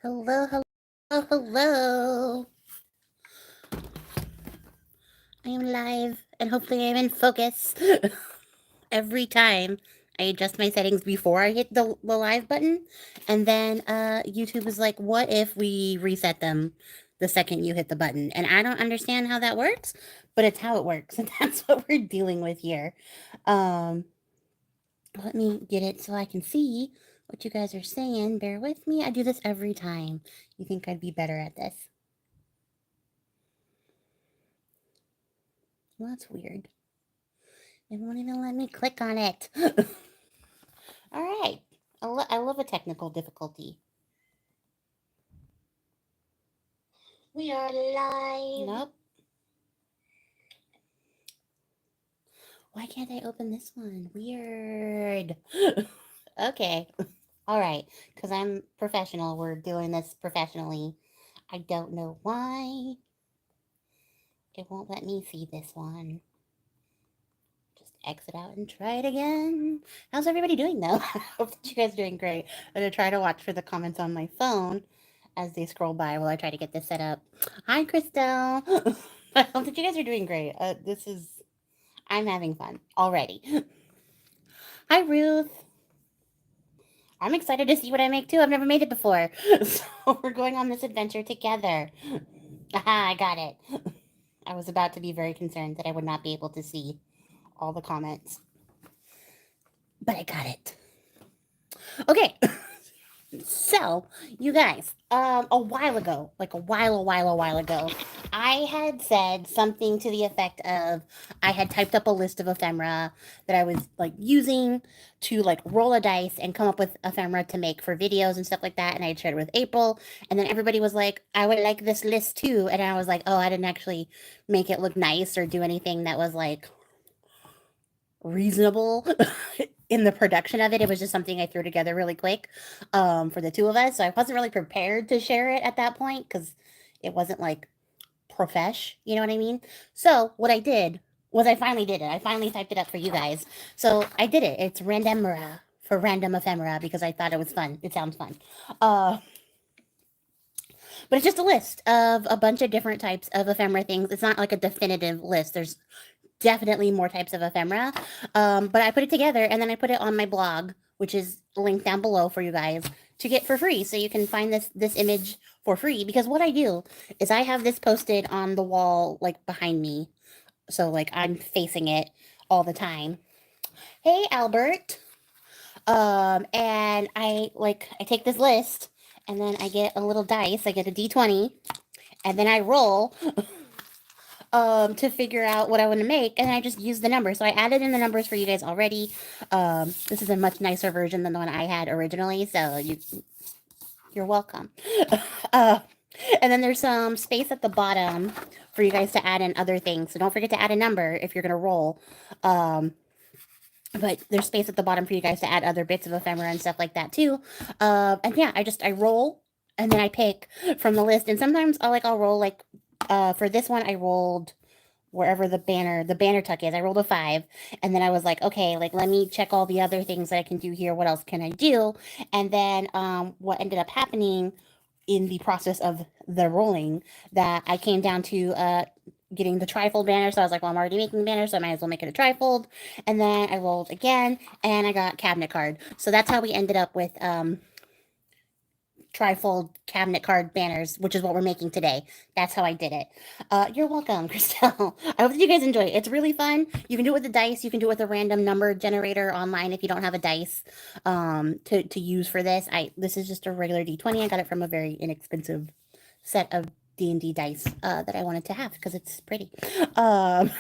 Hello, hello, hello. I am live and hopefully I'm in focus. Every time I adjust my settings before I hit the live button, and then YouTube is like, what if we reset them the second you hit the button? And I don't understand how that works, but it's how it works, and that's what we're dealing with here. Um, Let me get it so I can see what you guys are saying. Bear with me. I do this every time. You think I'd be better at this? Well, that's weird. It won't even let me click on it. All right. I love a technical difficulty. We are live. Nope. Why can't I open this one? Weird. Okay. All right. Because I'm professional. We're doing this professionally. I don't know why it won't let me see this one. Just exit out and try it again. How's everybody doing though? I hope that you guys are doing great. I'm gonna try to watch for the comments on my phone as they scroll by while I try to get this set up. Hi, Christelle. I hope that you guys are doing great. I'm having fun already. Hi, Ruth. I'm excited to see what I make too. I've never made it before. So we're going on this adventure together. Aha, I got it. I was about to be very concerned that I would not be able to see all the comments, but I got it. Okay. So, you guys, a while ago, like a while ago, I had said something to the effect of I had typed up a list of ephemera that I was like using to like roll a dice and come up with ephemera to make for videos and stuff like that. And I had shared it with April, and then everybody was like, I would like this list too. And I was like, oh, I didn't actually make it look nice or do anything that was like reasonable in the production of it. It was just something I threw together really quick for the two of us. So I wasn't really prepared to share it at that point because it wasn't like profesh, you know what I mean? So what I did was I finally did it. I finally typed it up for you guys. So I did it. It's randomera for random ephemera because I thought it was fun. It sounds fun. Uh, but it's just a list of a bunch of different types of ephemera things. It's not like a definitive list. There's definitely more types of ephemera. But I put it together and then I put it on my blog, which is linked down below for you guys to get for free. So you can find this image for free. Because what I do is I have this posted on the wall like behind me. So like I'm facing it all the time. Hey Albert. And I take this list and then I get a little dice. I get a D20 and then I roll to figure out what I want to make, and I just use the numbers. So I added in the numbers for you guys already. This is a much nicer version than the one I had originally, so you're welcome. uh, and then there's some space at the bottom for you guys to add in other things. So don't forget to add a number if you're gonna roll. But there's space at the bottom for you guys to add other bits of ephemera and stuff like that too. And yeah, I roll and then I pick from the list. And sometimes I'll roll like for this one I rolled wherever the banner tuck is. I rolled a 5 and then I was like, okay, like let me check all the other things that I can do here. What else can I do? And then what ended up happening in the process of the rolling that I came down to getting the trifold banner. So I was like, well, I'm already making the banner, so I might as well make it a trifold. And then I rolled again and I got cabinet card. So that's how we ended up with trifold cabinet card banners, which is what we're making today. That's how I did it. You're welcome, Christelle. I hope that you guys enjoy it. It's really fun. You can do it with the dice. You can do it with a random number generator online if you don't have a dice to use for this. This is just a regular D20. I got it from a very inexpensive set of D&D dice that I wanted to have because it's pretty. Um,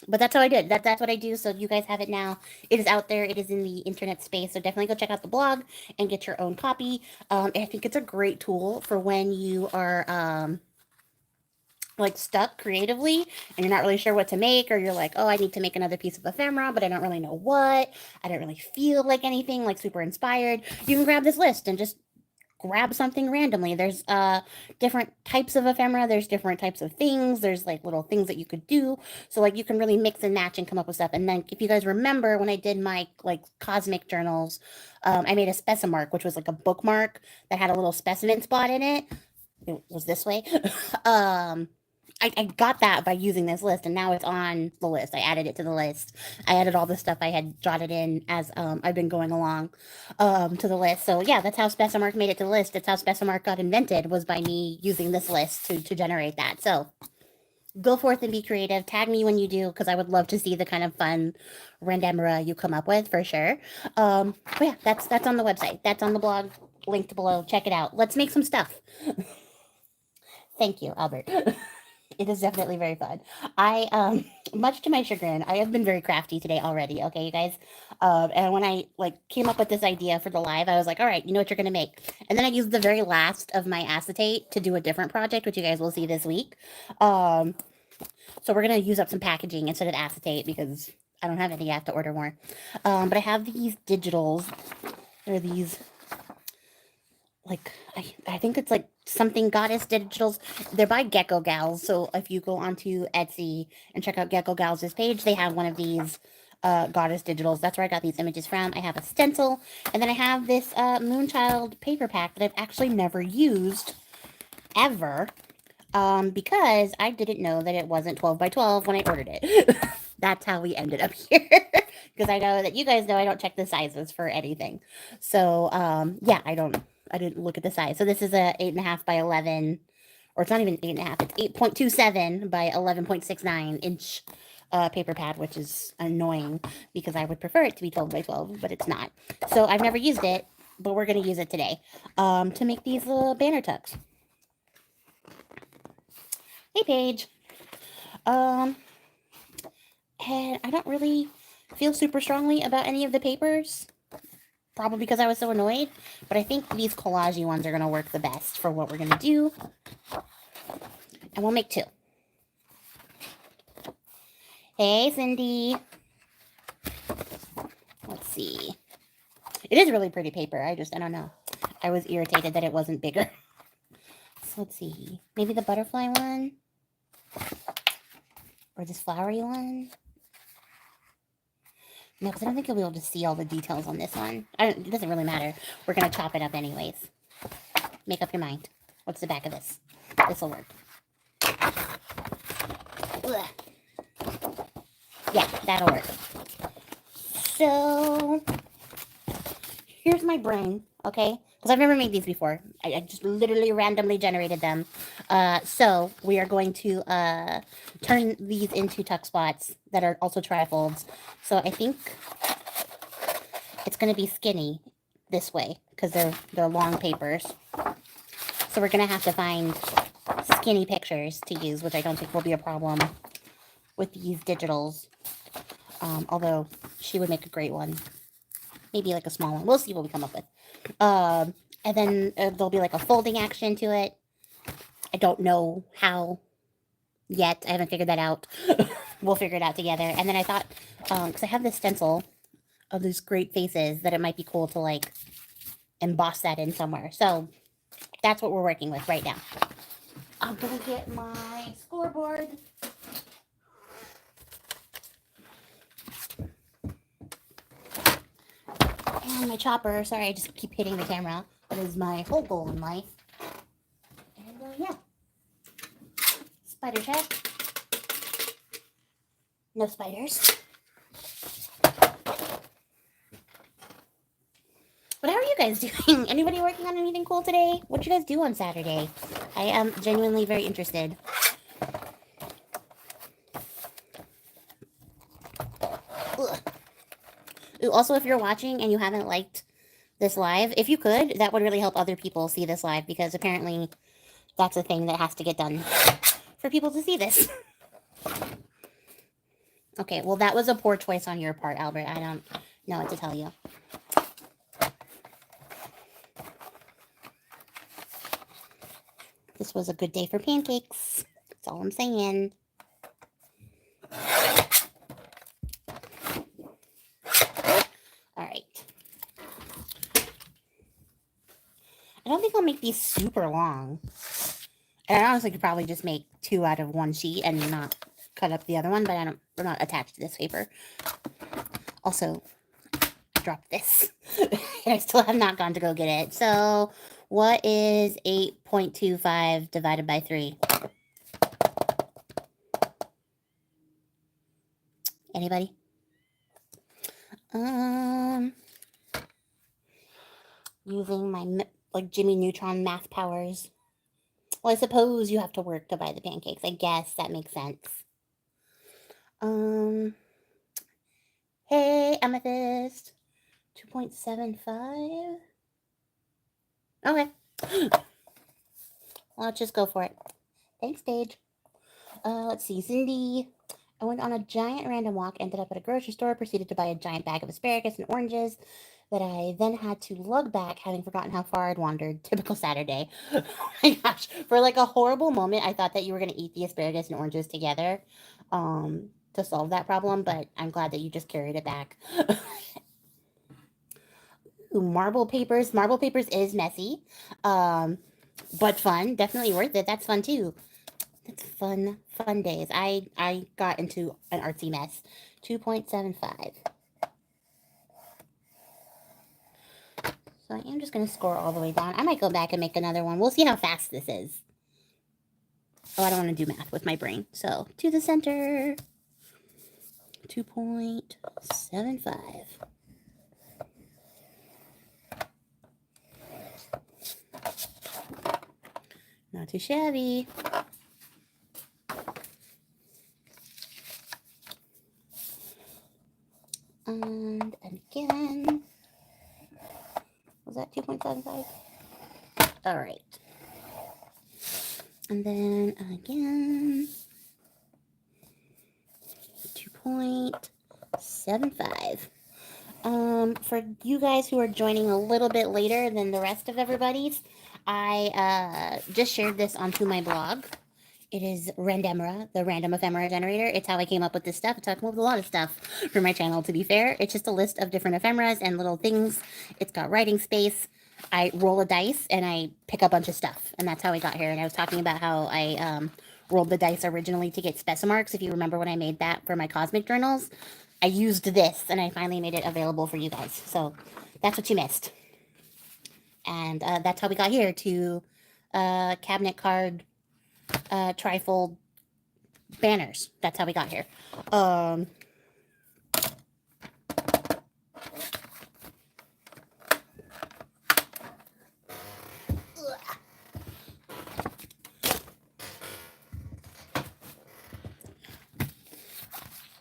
but that's how I did. That's what I do. So you guys have it now. It is out there. It is in the internet space. So definitely go check out the blog and get your own copy. I think it's a great tool for when you are like stuck creatively and you're not really sure what to make, or you're like, oh, I need to make another piece of ephemera, but I don't really know what. I don't really feel like anything like super inspired. You can grab this list and just grab something randomly. There's different types of ephemera, there's different types of things, there's like little things that you could do. So like you can really mix and match and come up with stuff. And then if you guys remember when I did my like cosmic journals, I made a specimark, which was like a bookmark that had a little specimen spot in it. It was this way. um I got that by using this list, and now it's on the list. I added it to the list. I added all the stuff I had jotted in as I've been going along to the list. So yeah, that's how Specimark made it to the list. That's how Specimark got invented, was by me using this list to generate that. So go forth and be creative. Tag me when you do, because I would love to see the kind of fun randemera you come up with for sure. But yeah, that's on the website. That's on the blog. Linked below. Check it out. Let's make some stuff. Thank you, Albert. It is definitely very fun. I much to my chagrin, I have been very crafty today already. Okay, you guys. And when I like came up with this idea for the live, I was like, all right, you know what you're gonna make. And then I used the very last of my acetate to do a different project, which you guys will see this week. Um, so we're gonna use up some packaging instead of acetate because I don't have any. I have to order more. But I have these digitals. They're these like I think it's like something goddess digitals. They're by Gecko Gals. So if you go onto Etsy and check out Gecko Gals' page, they have one of these goddess digitals. That's where I got these images from. I have a stencil, and then I have this Moonchild paper pack that I've actually never used ever, because I didn't know that it wasn't 12 by 12 when I ordered it. That's how we ended up here. Because I know that you guys know I don't check the sizes for anything. So yeah, I didn't look at the size. So this is a 8.5 by 11, or it's not even 8.5. It's 8.27 by 11.69 inch paper pad, which is annoying because I would prefer it to be 12 by 12, but it's not. So I've never used it, but we're gonna use it today to make these little banner tucks. Hey, Paige. Um, and I don't really feel super strongly about any of the papers. Probably because I was so annoyed. But I think these collagey ones are going to work the best for what we're going to do. And we'll make two. Hey, Cindy. Let's see. It is really pretty paper. I don't know. I was irritated that it wasn't bigger. So let's see. Maybe the butterfly one? Or this flowery one? No, because I don't think you'll be able to see all the details on this one. It doesn't really matter. We're going to chop it up anyways. Make up your mind. What's the back of this? This will work. Ugh. Yeah, that'll work. So, here's my brain, okay? Because I've never made these before. I just literally randomly generated them. So, we are going to turn these into tuck spots that are also trifolds. So, I think it's going to be skinny this way because they're long papers. So, we're going to have to find skinny pictures to use, which I don't think will be a problem with these digitals. Although she would make a great one. Maybe like a small one. We'll see what we come up with. And then there'll be like a folding action to it. I don't know how yet. I haven't figured that out. We'll figure it out together. And then I thought, because I have this stencil of these great faces, that it might be cool to like emboss that in somewhere. So that's what we're working with right now. I'm going to get my scoreboard. And my chopper. Sorry, I just keep hitting the camera. That is my whole goal in life. And yeah. Spider check. No spiders. But how are you guys doing? Anybody working on anything cool today? What'd you guys do on Saturday? I am genuinely very interested. Ugh. Ooh, also, if you're watching and you haven't liked this live, if you could, that would really help other people see this live, because apparently that's a thing that has to get done for people to see this. Okay, well, that was a poor choice on your part, Albert. I don't know what to tell you. This was a good day for pancakes. That's all I'm saying. All right. I don't think I'll make these super long. And I honestly could probably just make 2 out of 1 sheet and not cut up the other one, but we're not attached to this paper. Also, I dropped this. I still have not gone to go get it. So, what is 8.25 divided by 3? Anybody? Using my like Jimmy Neutron math powers. Well, I suppose you have to work to buy the pancakes. I guess that makes sense. Hey, Amethyst. 2.75. Okay. Well, let's just go for it. Thanks, Paige. Let's see. Cindy. I went on a giant random walk, ended up at a grocery store, proceeded to buy a giant bag of asparagus and oranges that I then had to lug back, having forgotten how far I'd wandered. Typical Saturday. Oh my gosh. For like a horrible moment, I thought that you were going to eat the asparagus and oranges together to solve that problem, but I'm glad that you just carried it back. Ooh, marble papers. Marble papers is messy, but fun. Definitely worth it. That's fun too. That's fun days. I got into an artsy mess. 2.75. So I am just going to score all the way down. I might go back and make another one. We'll see how fast this is. Oh, I don't want to do math with my brain. So to the center. 2.75. Not too shabby. And again. Was that 2.75? All right. And then again. 2.75. For you guys who are joining a little bit later than the rest of everybody's, I just shared this onto my blog. It is Randemera, the random ephemera generator. It's how I came up with this stuff. It's how I come up with a lot of stuff for my channel, to be fair. It's just a list of different ephemeras and little things. It's got writing space. I roll a dice and I pick a bunch of stuff. And that's how I got here. And I was talking about how I rolled the dice originally to get Specimarks. If you remember when I made that for my cosmic journals, I used this and I finally made it available for you guys. So that's what you missed. And that's how we got here to cabinet card trifold banners. That's how we got here.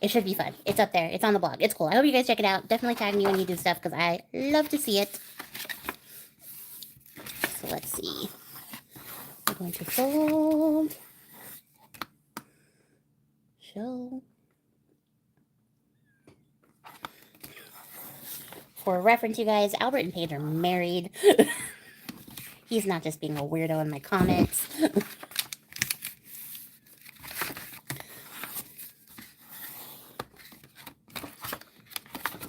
It should be fun. It's up there. It's on the blog. It's cool. I hope you guys check it out. Definitely tag me when you do stuff because I love to see it. So let's see. I'm going to fold. Show. For reference, you guys, Albert and Paige are married. He's not just being a weirdo in my comments.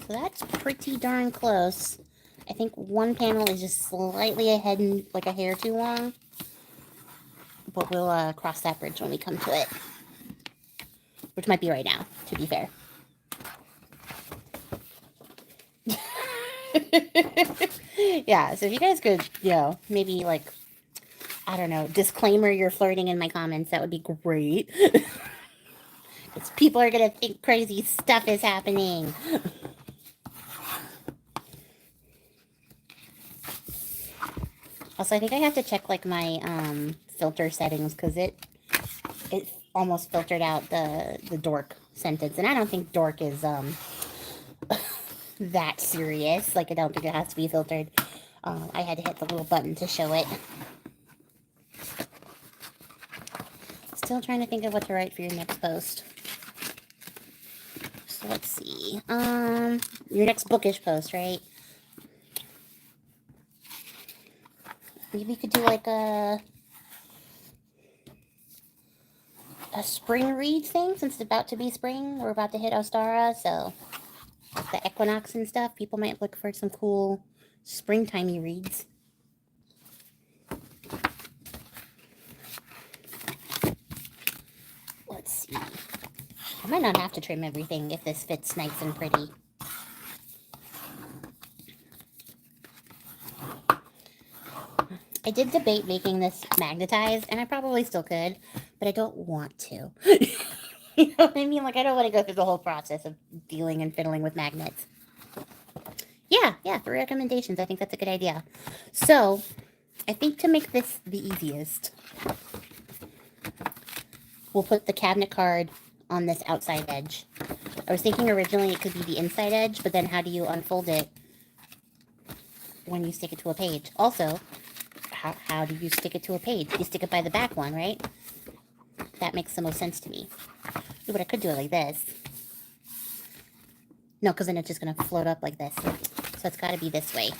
So that's pretty darn close. I think one panel is just slightly ahead and like a hair too long. But we'll cross that bridge when we come to it. Which might be right now, to be fair. Yeah, so if you guys could, maybe like, I don't know, disclaimer you're flirting in my comments, that would be great. Because people are going to think crazy stuff is happening. Also, I think I have to check like my filter settings because it almost filtered out the dork sentence, and I don't think dork is that serious. Like, I don't think it has to be filtered. I had to hit the little button to show it. Still trying to think of what to write for your next post. So let's see. Your next bookish post, right? Maybe you could do like a spring read thing, since it's about to be spring. We're about to hit Ostara, so the equinox and stuff. People might look for some cool springtimey reads. might not have to trim everything if this fits nice and pretty. I did debate making this magnetized, and I probably still could, but I don't want to. You know what I mean? Like, I don't want to go through the whole process of dealing and fiddling with magnets. Yeah, for recommendations, I think that's a good idea. So, I think to make this the easiest, we'll put the cabinet card on this outside edge. I was thinking originally it could be the inside edge, but then how do you unfold it when you stick it to a page? Also, how do you stick it to a page? You stick it by the back one, right? That makes the most sense to me. Ooh, but I could do it like this. No, because then it's just going to float up like this. So it's got to be this way.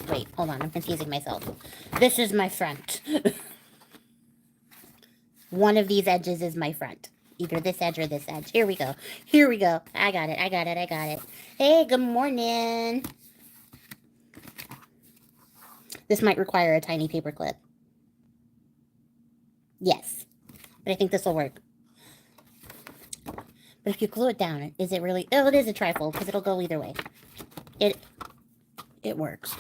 Wait, hold on. I'm confusing myself. This is my front. One of these edges is my front. Either this edge or this edge. Here we go. Here we go. I got it. Hey, good morning. This might require a tiny paper clip. Yes. But I think this will work. But if you glue it down, is it really... Oh, it is a trifold, because it'll go either way. It works.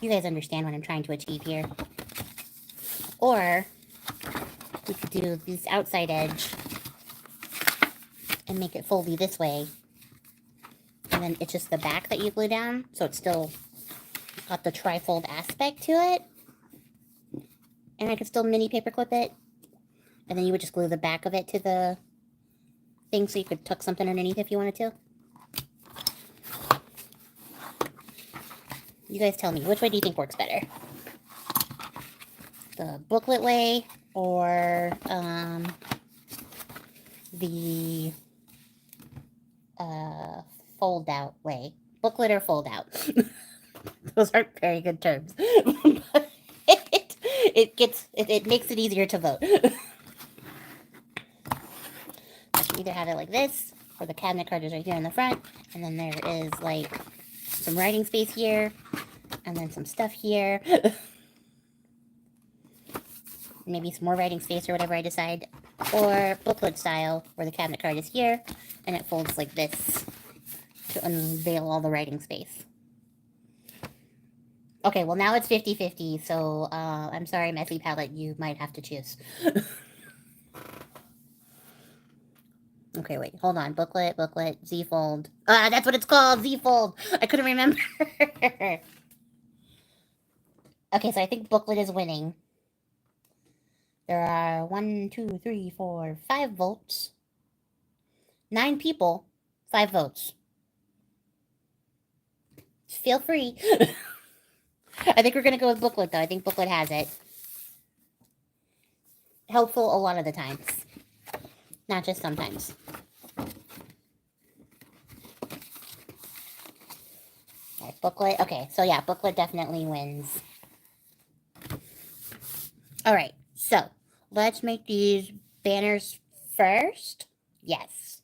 You guys understand what I'm trying to achieve here. Or we could do this outside edge and make it foldy this way. And then it's just the back that you glue down, so it's still got the trifold aspect to it. And I could still mini paperclip it. And then you would just glue the back of it to the thing so you could tuck something underneath if you wanted to. You guys tell me, which way do you think works better? The booklet way or the fold out way? Booklet or fold out? Those aren't very good terms. But it makes it easier to vote. I can either have it like this, or the cabinet card is right here in the front, and then there is like some writing space here, and then some stuff here. Maybe some more writing space or whatever I decide. Or booklet style, where the cabinet card is here, and it folds like this to unveil all the writing space. Okay, well now it's 50-50, so I'm sorry, Messy Palette, you might have to choose. Okay, wait, hold on. Booklet, Z-fold. That's what it's called, Z-fold. I couldn't remember. Okay, so I think booklet is winning. There are 1, 2, 3, 4, 5 votes. 9 people, 5 votes. Feel free. I think we're going to go with booklet, though. I think booklet has it. Helpful a lot of the times. Not just sometimes. Okay, booklet. Okay, so yeah, booklet definitely wins. All right, so let's make these banners first. Yes,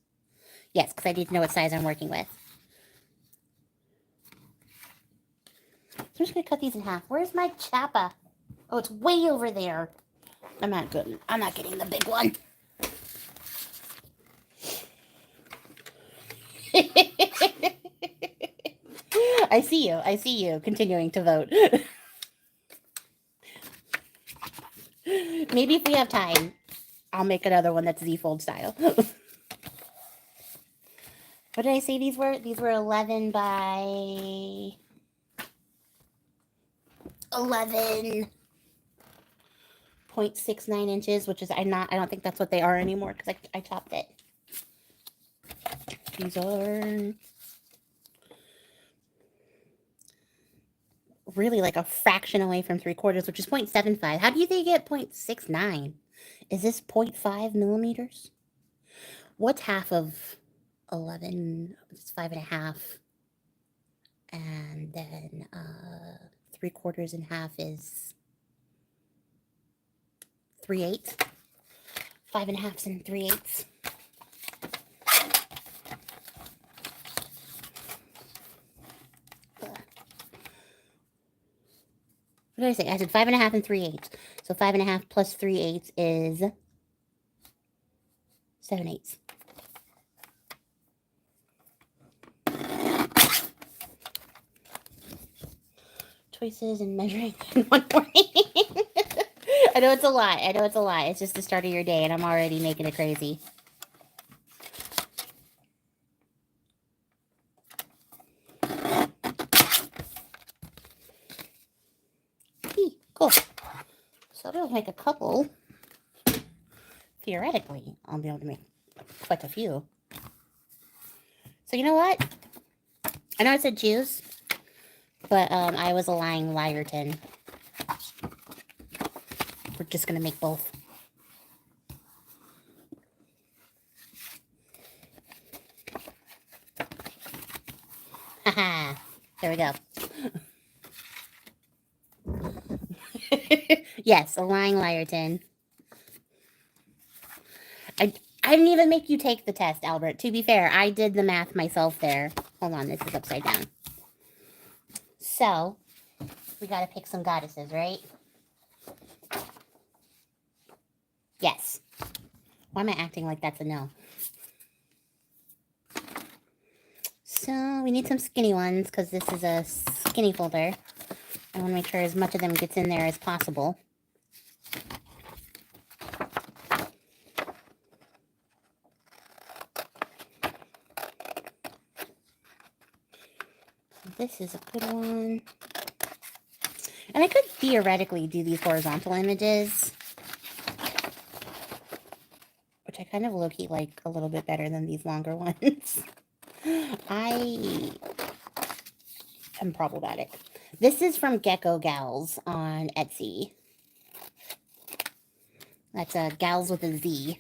because I need to know what size I'm working with. So I'm just going to cut these in half. Where's my chappa? Oh, it's way over there. I'm not getting the big one. I see you continuing to vote. Maybe if we have time, I'll make another one that's Z-fold style. What did I say these were? These were 11 by 11.69 inches, which is I don't think that's what they are anymore because I chopped it. These are really like a fraction away from 3/4, which is 0.75. How do you think you get 0.69? Is this 0.5 millimeters? What's half of 11? It's 5.5. And then 3/4 and half is 3/8. 5.5 and 3/8. What did I say? I said 5.5 and 3/8. So 5.5 plus 3/8 is 7/8. Choices and measuring in one morning. I know it's a lot. I know it's a lot. It's just the start of your day, and I'm already making it crazy. Cool. So I'll be able to make a couple. Theoretically, I'll be able to make quite a few. So you know what? I know I said choose, but I was a lying liarton. We're just gonna make both. Haha. There we go. Yes, a lying liarton. I didn't even make you take the test, Albert. To be fair, I did the math myself there. Hold on, this is upside down. So, we gotta pick some goddesses, right? Yes. Why am I acting like that's a no? So, we need some skinny ones because this is a skinny folder. I want to make sure as much of them gets in there as possible. This is a good one. And I could theoretically do these horizontal images, which I kind of low-key like a little bit better than these longer ones. I am problematic. This is from Gecko Gals on Etsy. That's Gals with a Z.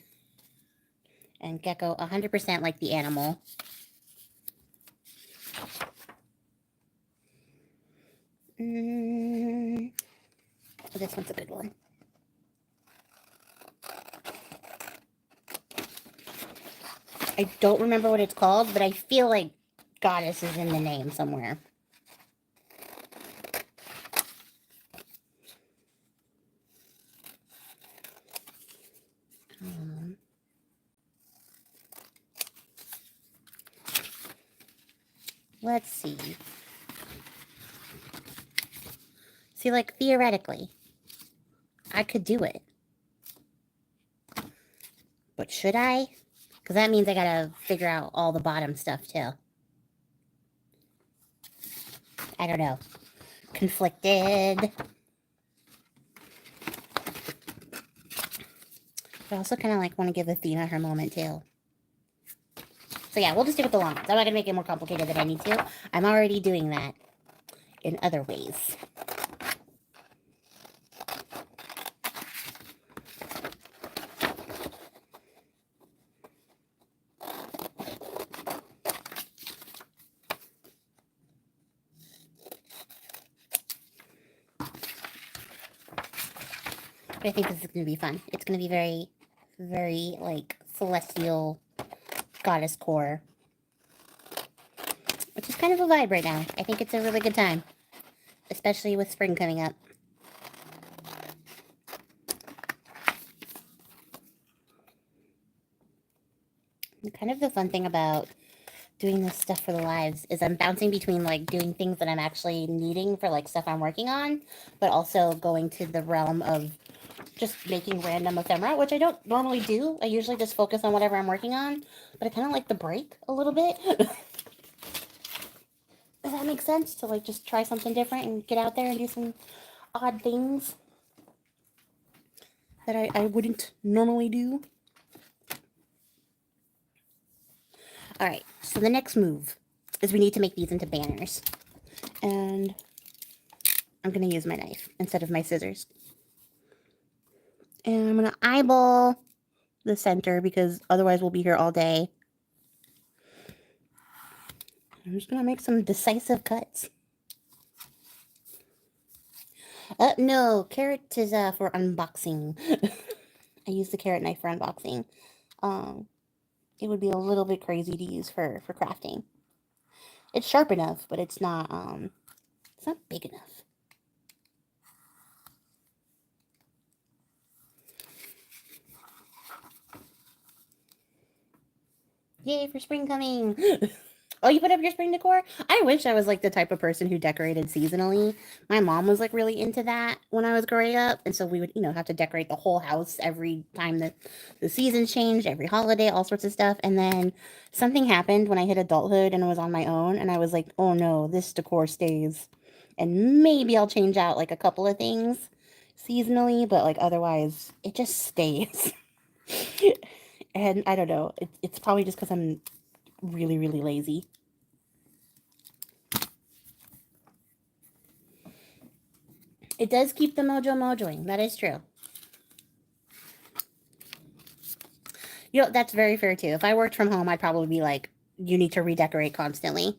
And Gecko, 100% like the animal. This one's a good one. I don't remember what it's called, but I feel like goddess is in the name somewhere. Let's see. See, like, theoretically, I could do it. But should I? Because that means I gotta figure out all the bottom stuff, too. I don't know. Conflicted. I also kind of, like, want to give Athena her moment, too. So, yeah, we'll just do it the long ones. I'm not gonna make it more complicated than I need to. I'm already doing that in other ways. But I think this is going to be fun. It's going to be very, very, like, celestial goddess core. Which is kind of a vibe right now. I think it's a really good time. Especially with spring coming up. And kind of the fun thing about doing this stuff for the lives is I'm bouncing between, like, doing things that I'm actually needing for, like, stuff I'm working on, but also going to the realm of just making random ephemera, which I don't normally do. I usually just focus on whatever I'm working on, but I kind of like the break a little bit. Does that make sense? To, like, just try something different and get out there and do some odd things that I wouldn't normally do. Alright, so the next move is we need to make these into banners. And I'm going to use my knife instead of my scissors. And I'm going to eyeball the center because otherwise we'll be here all day. I'm just going to make some decisive cuts. No, carrot is for unboxing. I use the carrot knife for unboxing. It would be a little bit crazy to use for crafting. It's sharp enough, but it's not big enough. Yay for spring coming. Oh, you put up your spring decor? I wish I was like the type of person who decorated seasonally. My mom was like really into that when I was growing up. And so we would, have to decorate the whole house every time that the seasons changed, every holiday, all sorts of stuff. And then something happened when I hit adulthood and was on my own. And I was like, oh no, this decor stays. And maybe I'll change out like a couple of things seasonally, but like otherwise, it just stays. And I don't know. It's probably just because I'm really, really lazy. It does keep the mojoing. That is true. That's very fair too. If I worked from home, I'd probably be like, you need to redecorate constantly.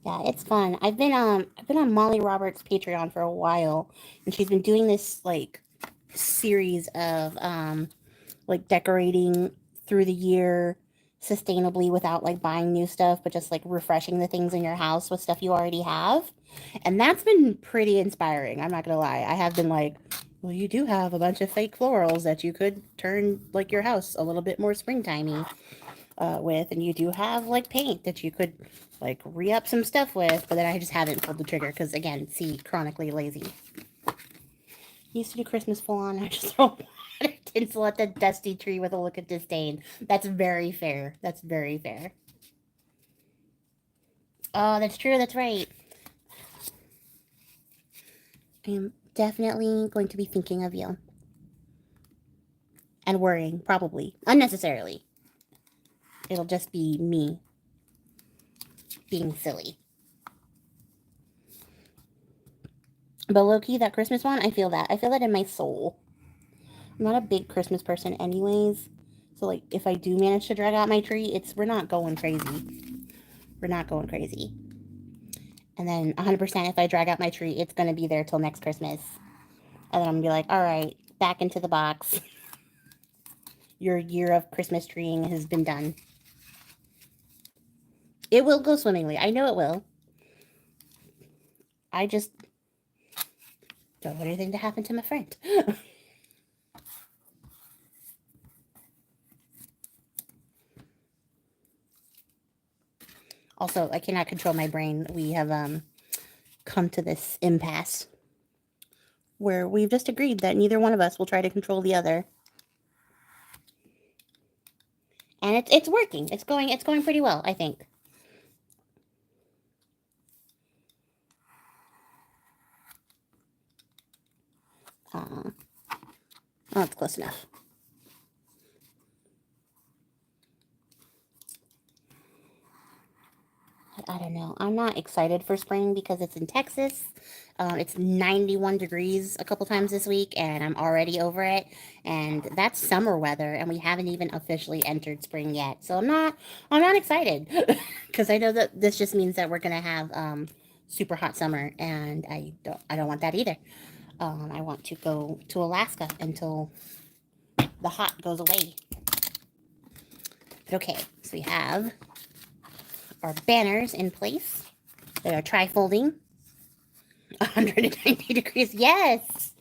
Yeah, it's fun. I've been on Molly Roberts' Patreon for a while, and she's been doing this like series of like decorating through the year sustainably without like buying new stuff, but just like refreshing the things in your house with stuff you already have. And that's been pretty inspiring. I'm not gonna lie. I have been like, well, you do have a bunch of fake florals that you could turn like your house a little bit more springtimey with, and you do have like paint that you could like re up some stuff with. But then I just haven't pulled the trigger because again, see, chronically lazy. Used to do Christmas full on. I just throw water tinsel at the dusty tree with a look of disdain. That's very fair. That's very fair. Oh, that's true. That's right. I am definitely going to be thinking of you and worrying, probably unnecessarily. It'll just be me being silly. But low key, that Christmas one, I feel that. I feel that in my soul. I'm not a big Christmas person, anyways. So, like, if I do manage to drag out my tree, we're not going crazy. We're not going crazy. And then 100% if I drag out my tree, it's going to be there till next Christmas. And then I'm going to be like, all right, back into the box. Your year of Christmas treeing has been done. It will go swimmingly. I know it will. I just don't want anything to happen to my friend. Also, I cannot control my brain. We have come to this impasse where we've just agreed that neither one of us will try to control the other. And it's working. It's going pretty well, I think. Uh, oh, it's close enough. I don't know. I'm not excited for spring because it's in Texas. It's 91 degrees a couple times this week, and I'm already over it. And that's summer weather, and we haven't even officially entered spring yet. So I'm not excited because I know that this just means that we're gonna have super hot summer, and I don't want that either. I want to go to Alaska until the hot goes away. But okay, so we have our banners in place. They are tri-folding. 190 degrees. Yes.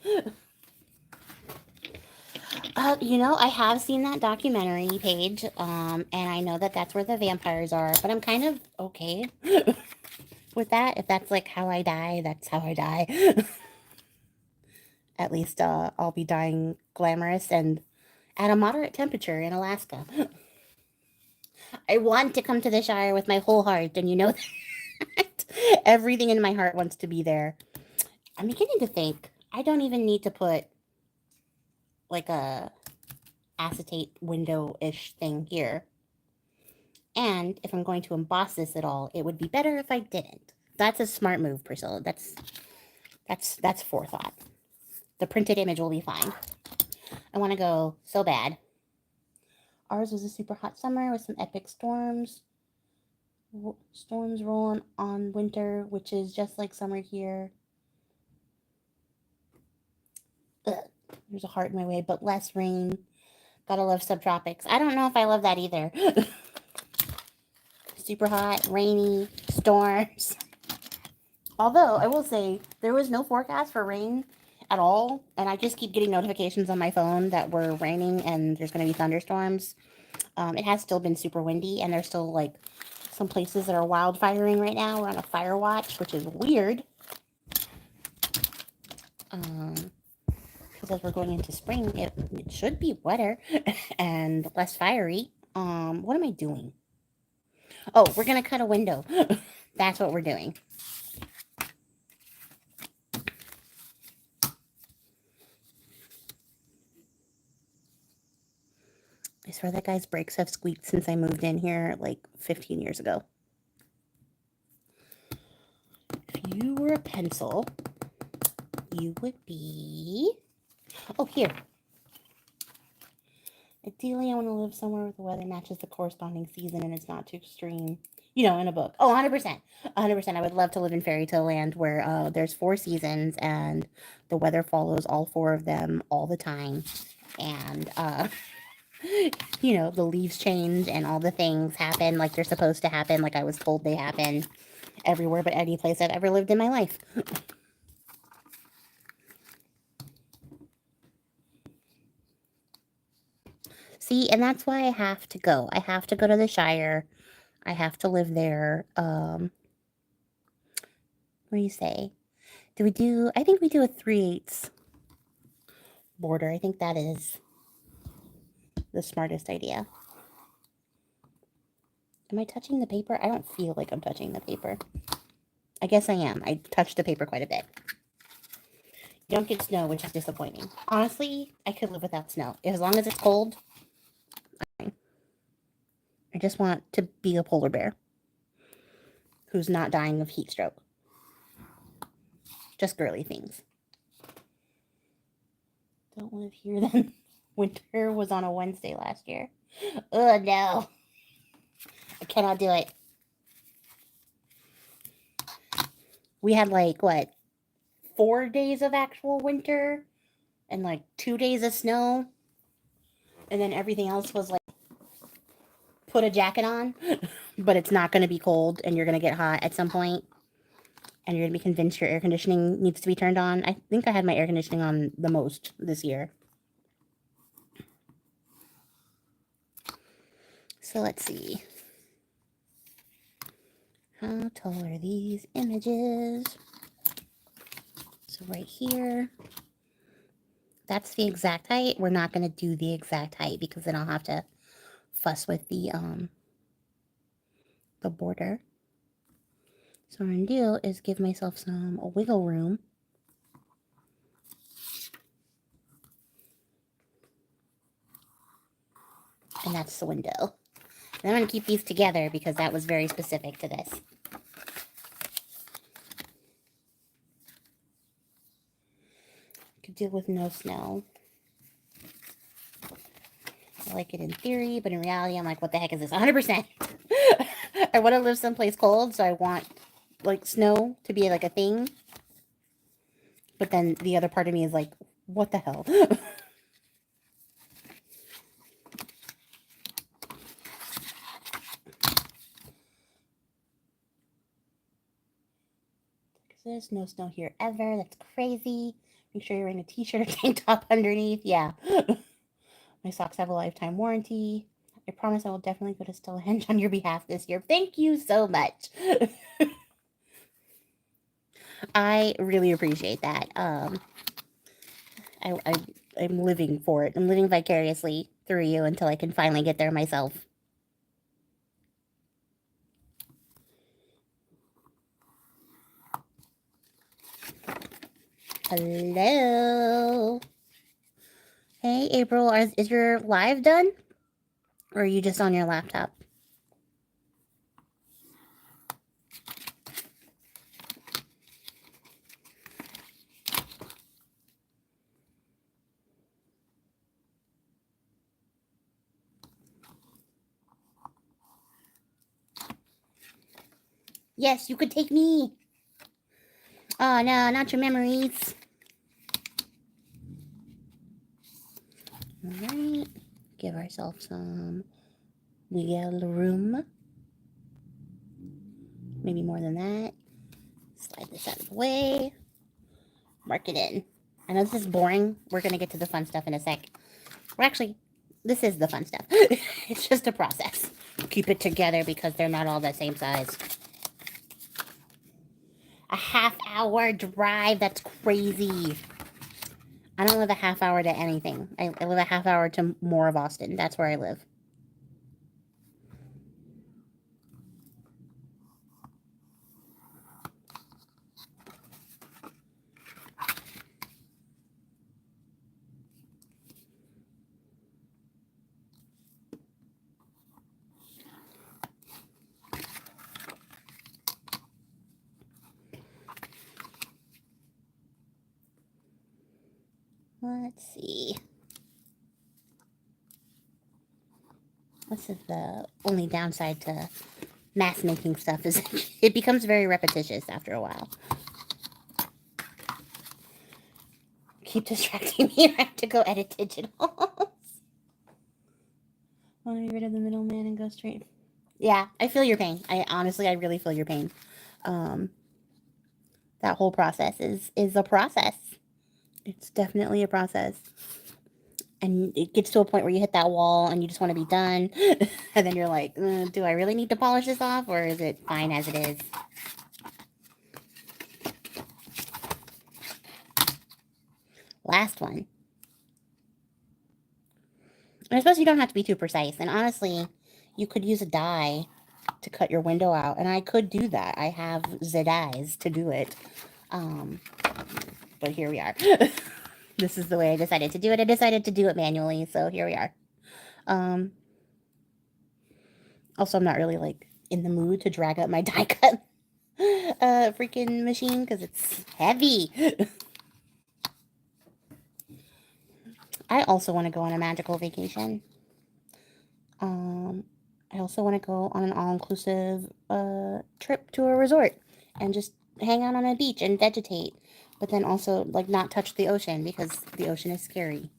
I have seen that documentary page, and I know that that's where the vampires are, but I'm kind of okay with that. If that's like how I die, that's how I die. At least I'll be dying glamorous and at a moderate temperature in Alaska. I want to come to the Shire with my whole heart, and you know that. Everything in my heart wants to be there. I'm beginning to think I don't even need to put like a acetate window ish thing here. And if I'm going to emboss this at all, it would be better if I didn't. That's a smart move, Priscilla. That's forethought. The printed image will be fine. I want to go so bad. Ours was a super hot summer with some epic storms. Storms rolling on winter, which is just like summer here. Ugh, there's a heart in my way, but less rain. Gotta love subtropics. I don't know if I love that either. Super hot, rainy, storms. Although I will say there was no forecast for rain at all, and I just keep getting notifications on my phone that we're raining and there's going to be thunderstorms. It has still been super windy, and there's still like some places that are wildfiring right now. We're on a fire watch, which is weird. Because as we're going into spring, it should be wetter and less fiery. What am I doing? Oh, we're gonna cut a window. That's what we're doing. I swear that guy's brakes have squeaked since I moved in here like 15 years ago. If you were a pencil, you would be... Oh, here. Ideally, I want to live somewhere where the weather matches the corresponding season and it's not too extreme. You know, in a book. Oh, 100%. 100%. I would love to live in fairy tale land where there's 4 seasons and the weather follows all 4 of them all the time. And, you know, the leaves change and all the things happen like they're supposed to happen, like I was told they happen everywhere but any place I've ever lived in my life. See, and that's why I have to go. I have to go to the Shire. I have to live there. What do you say? I think we do a 3/8 border. I think that is the smartest idea. Am I touching the paper? I don't feel like I'm touching the paper. I guess I am. I touched the paper quite a bit. You don't get snow, which is disappointing. Honestly, I could live without snow. As long as it's cold, I just want to be a polar bear who's not dying of heat stroke. Just girly things. Don't live here then. Winter was on a Wednesday last year. Oh no. I cannot do it. We had like, what, 4 days of actual winter and like 2 days of snow. And then everything else was like, put a jacket on, but it's not going to be cold and you're going to get hot at some point. And you're going to be convinced your air conditioning needs to be turned on. I think I had my air conditioning on the most this year. So let's see. How tall are these images? So right here, that's the exact height. We're not going to do the exact height because then I'll have to fuss with the border. So what I'm going to do is give myself some wiggle room. And that's the window. And I'm going to keep these together because that was very specific to this. Could deal with no snow. I like it in theory, but in reality, I'm like, what the heck is this? 100%. I want to live someplace cold, so I want like snow to be like a thing. But then the other part of me is like, what the hell? There's no snow here ever. That's crazy. Make sure you're wearing a t-shirt or tank top underneath. Yeah. My socks have a lifetime warranty. I promise I will definitely go to Stonehenge on your behalf this year. Thank you so much. I really appreciate that. I'm living for it. I'm living vicariously through you until I can finally get there myself. Hello. Hey, April, is your live done? Or are you just on your laptop? Yes, you could take me. Oh, no, not your memories. All right. give ourselves some wiggle room. Maybe more than that. Slide this out of the way. Mark it in. I know this is boring. We're going to get to the fun stuff in a sec. We're actually, this is the fun stuff. It's just a process. Keep it together because they're not all the same size. A half-hour drive. That's crazy. I don't live a half hour to anything. I live a half hour to more of Austin. That's where I live. Let's see. This is the only downside to mass making stuff is it becomes very repetitious after a while. Keep distracting me. I have to go edit digital. Want to get rid of the middleman and go straight. Yeah, I feel your pain. I really feel your pain. Um, that whole process is a process. It's definitely a process. And it gets to a point where you hit that wall and you just want to be done. And then you're like, do I really need to polish this off or is it fine as it is? Last one. And I suppose you don't have to be too precise. And honestly, you could use a die to cut your window out. And I could do that. I have the dies to do it. But here we are. This is the way I decided to do it. I decided to do it manually. So here we are. Also, I'm not really like in the mood to drag up my die cut freaking machine because it's heavy. I also want to go on a magical vacation. I also want to go on an all-inclusive trip to a resort and just hang out on a beach and vegetate, but then also like not touch the ocean because the ocean is scary.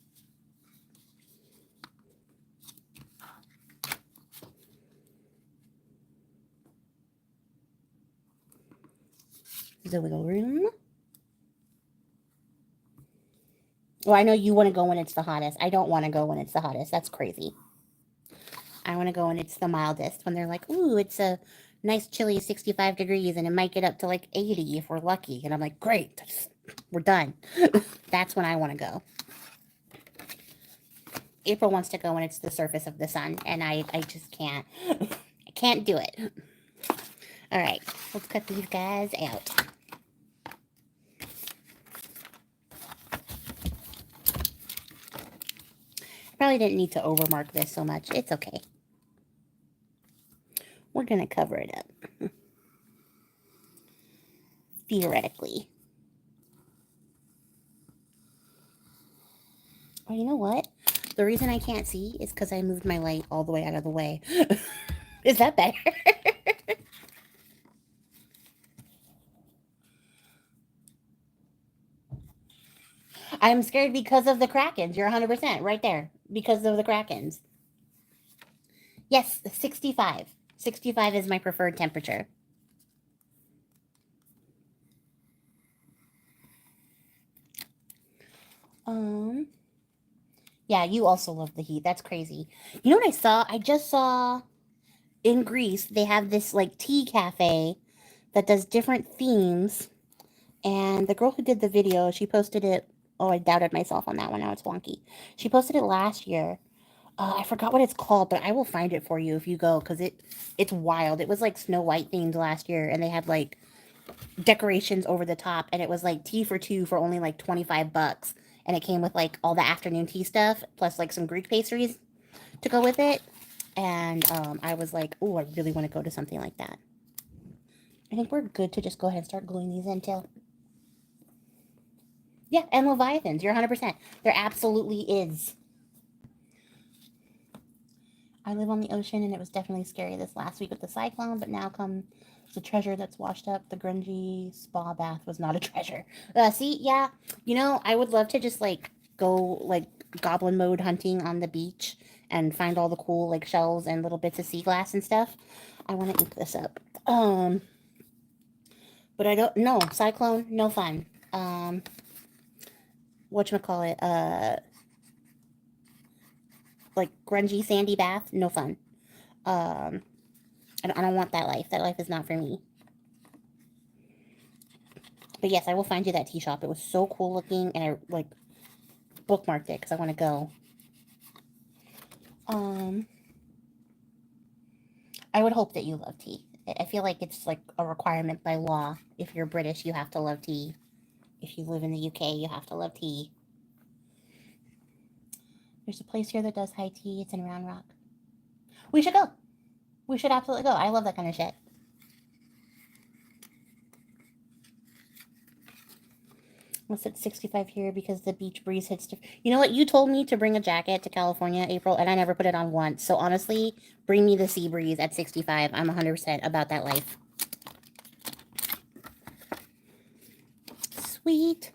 The wiggle room. Well, I know you want to go when it's the hottest. I don't want to go when it's the hottest. That's crazy. I want to go when it's the mildest, when they're like, ooh, it's a nice chilly 65 degrees and it might get up to like 80 if we're lucky. And I'm like, great, we're done. That's when I want to go. April wants to go when it's the surface of the sun, and I just can't. I can't do it. All right, let's cut these guys out. I probably didn't need to overmark this so much. It's okay. We're going to cover it up. Theoretically. Oh, you know what? The reason I can't see is because I moved my light all the way out of the way. Is that better? I'm scared because of the Krakens. You're 100% right there. Because of the Krakens. Yes, 65. 65 is my preferred temperature. Yeah, you also love the heat. That's crazy. You know what I saw? I just saw in Greece, they have this like tea cafe that does different themes. And the girl who did the video, she posted it. Oh, I doubted myself on that one. Now it's wonky. She posted it last year. I forgot what it's called, but I will find it for you if you go because it's wild. It was like Snow White themed last year, and they had like decorations over the top, and it was like tea for two for only like $25, and it came with like all the afternoon tea stuff plus like some Greek pastries to go with it. And I was like, oh, I really want to go to something like that. I think we're good to just go ahead and start gluing these in too. Yeah, and Leviathans. You're 100%. There absolutely is. I live on the ocean, and it was definitely scary this last week with the cyclone, but now comes the treasure that's washed up. The grungy spa bath was not a treasure. See, yeah, I would love to just like go like goblin mode hunting on the beach and find all the cool like shells and little bits of sea glass and stuff. I want to ink this up. But I don't know. Cyclone, no fun. Whatchamacallit, like grungy sandy bath, no fun. Um, I don't want that life. That life is not for me. But yes, I will find you that tea shop. It was so cool looking, and I like bookmarked it because I want to go. Um, I would hope that you love tea. I feel like it's like a requirement by law. If you're British, you have to love tea. If you live in the UK, you have to love tea. There's a place here that does high tea. It's in Round Rock. We should go. We should absolutely go. I love that kind of shit. Unless it's 65 here because the beach breeze hits. You know what? You told me to bring a jacket to California, April, and I never put it on once. So honestly, bring me the sea breeze at 65. I'm 100% about that life. Sweet.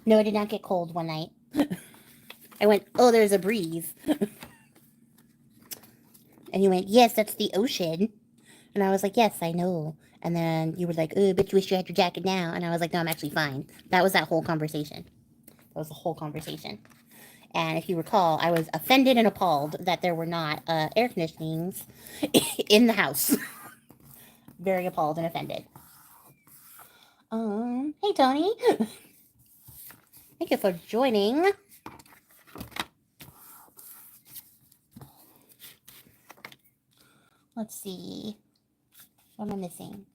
No, I did not get cold one night. I went, oh, there's a breeze. And you went, yes, that's the ocean. And I was like, yes, I know. And then you were like, oh, but you wish you had your jacket now. And I was like, no, I'm actually fine. That was that whole conversation. That was the whole conversation. And if you recall, I was offended and appalled that there were not air conditionings in the house. Very appalled and offended. Hey, Tony. Thank you for joining. Let's see. What am I missing?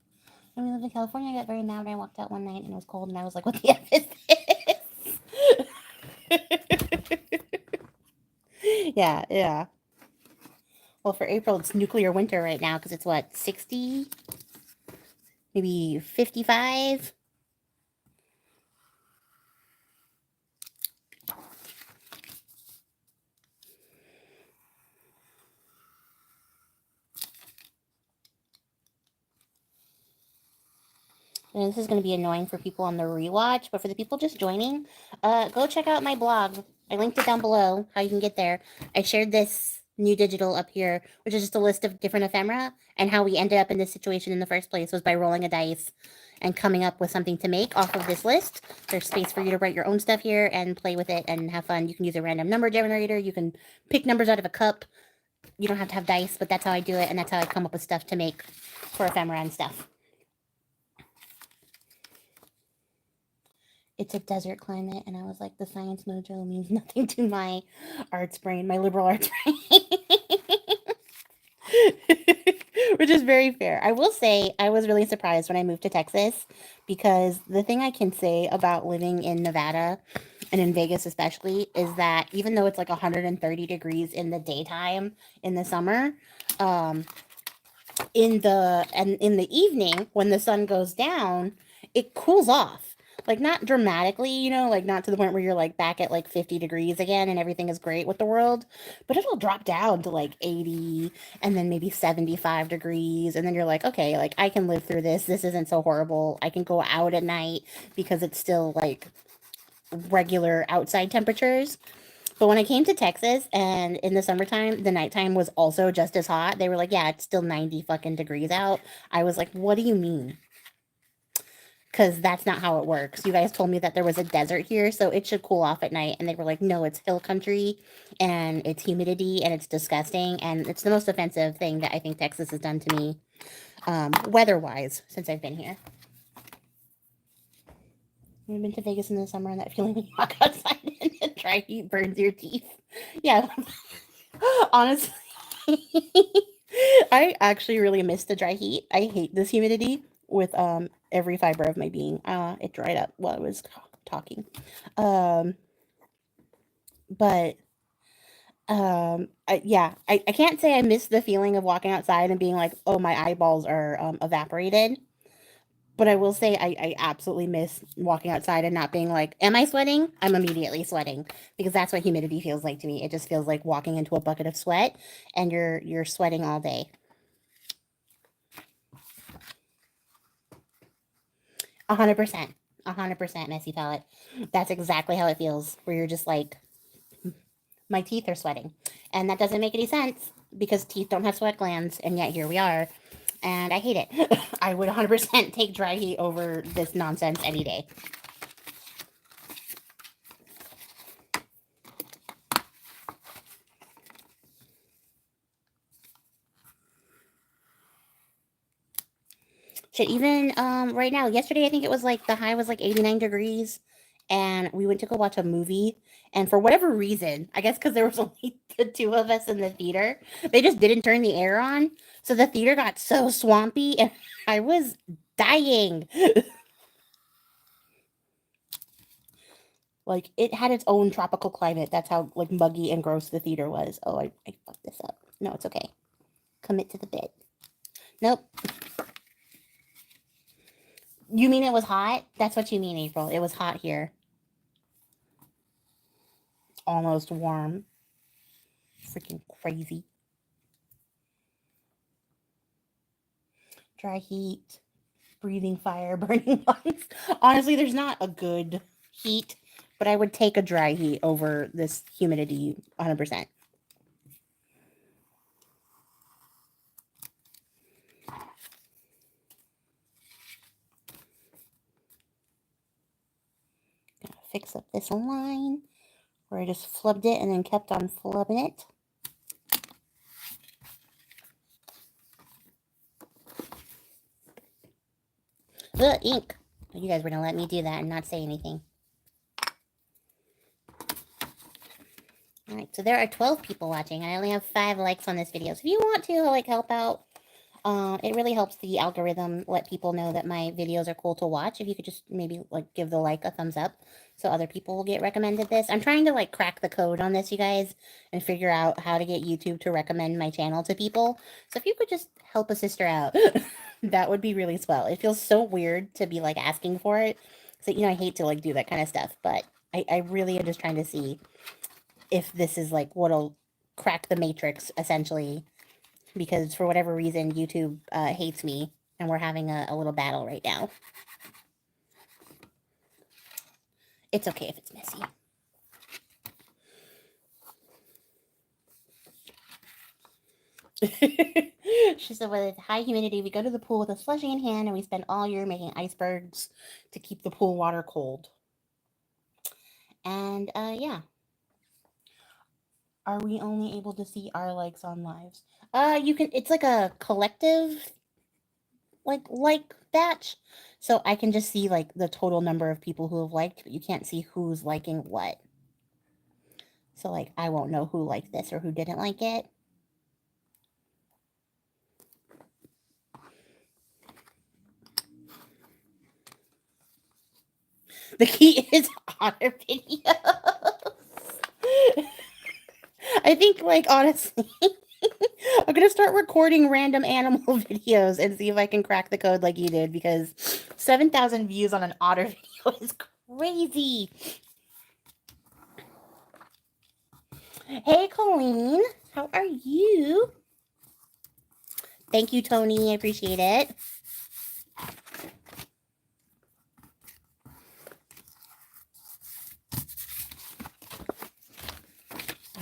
When we lived in California, I got very mad when I walked out one night and it was cold, and I was like, what the F is this? Yeah, yeah. Well, for April, it's nuclear winter right now because it's what, 60? Maybe 55? And this is going to be annoying for people on the rewatch, but for the people just joining, go check out my blog. I linked it down below, how you can get there. I shared this new digital up here, which is just a list of different ephemera, and how we ended up in this situation in the first place was by rolling a dice and coming up with something to make off of this list. There's space for you to write your own stuff here and play with it and have fun. You can use a random number generator. You can pick numbers out of a cup. You don't have to have dice, but that's how I do it, and that's how I come up with stuff to make for ephemera and stuff. It's a desert climate, and I was like, the science mojo means nothing to my arts brain, my liberal arts brain. Which is very fair. I will say I was really surprised when I moved to Texas, because the thing I can say about living in Nevada and in Vegas especially is that even though it's like 130 degrees in the daytime in the summer, um, in the evening when the sun goes down, it cools off. Like not dramatically, like not to the point where you're like back at like 50 degrees again and everything is great with the world, but it'll drop down to like 80 and then maybe 75 degrees, and then you're like, okay, like I can live through this. This isn't so horrible. I can go out at night because it's still like regular outside temperatures. But when I came to Texas and in the summertime, the nighttime was also just as hot. They were like, yeah, it's still 90 fucking degrees out. I was like, what do you mean? Because that's not how it works. You guys told me that there was a desert here, so it should cool off at night. And they were like, no, it's hill country and it's humidity and it's disgusting. And it's the most offensive thing that I think Texas has done to me, weather wise, since I've been here. I've been to Vegas in the summer, and that feeling when you walk outside and the dry heat burns your teeth. Yeah, honestly, I actually really miss the dry heat. I hate this humidity with every fiber of my being. It dried up while I was talking. Um, but I can't say I miss the feeling of walking outside and being like, oh, my eyeballs are evaporated. But I will say I absolutely miss walking outside and not being like, am I sweating? I'm immediately sweating because that's what humidity feels like to me. It just feels like walking into a bucket of sweat and you're sweating all day. 100%. 100% messy palate. That's exactly how it feels, where you're just like, my teeth are sweating. And that doesn't make any sense because teeth don't have sweat glands, and yet here we are. And I hate it. I would 100% take dry heat over this nonsense any day. Shit, even right now, yesterday I think it was like the high was like 89 degrees, and we went to go watch a movie. And for whatever reason, I guess because there was only the two of us in the theater, they just didn't turn the air on. So the theater got so swampy, and I was dying. Like it had its own tropical climate. That's how like muggy and gross the theater was. Oh, I fucked this up. No, it's okay. Commit to the bit. Nope. You mean it was hot? That's what you mean, April. It was hot here. Almost warm. Freaking crazy. Dry heat, breathing fire, burning lungs. Honestly, there's not a good heat, but I would take a dry heat over this humidity 100%. Gonna fix up this line where I just flubbed it and then kept on flubbing it. Ugh, ink. You guys were gonna let me do that and not say anything. Alright, so there are 12 people watching. I only have 5 likes on this video. So if you want to like help out, it really helps the algorithm let people know that my videos are cool to watch. If you could just maybe like give the like a thumbs up so other people will get recommended this. I'm trying to like crack the code on this, you guys, and figure out how to get YouTube to recommend my channel to people. So if you could just help a sister out, that would be really swell. It feels so weird to be like asking for it. So, I hate to like do that kind of stuff, but I really am just trying to see if this is like what'll crack the matrix essentially, because for whatever reason YouTube hates me and we're having a little battle right now. It's okay if it's messy. She said, with high humidity, we go to the pool with a slushie in hand and we spend all year making icebergs to keep the pool water cold. And yeah. Are we only able to see our likes on lives? You can, it's like a collective like batch. So I can just see like the total number of people who have liked, but you can't see who's liking what. So like I won't know who liked this or who didn't like it. The key is otter videos. I think like honestly I'm gonna start recording random animal videos and see if I can crack the code like you did, because 7,000 views on an otter video is crazy. Hey Colleen, how are you? Thank you, Tony. I appreciate it.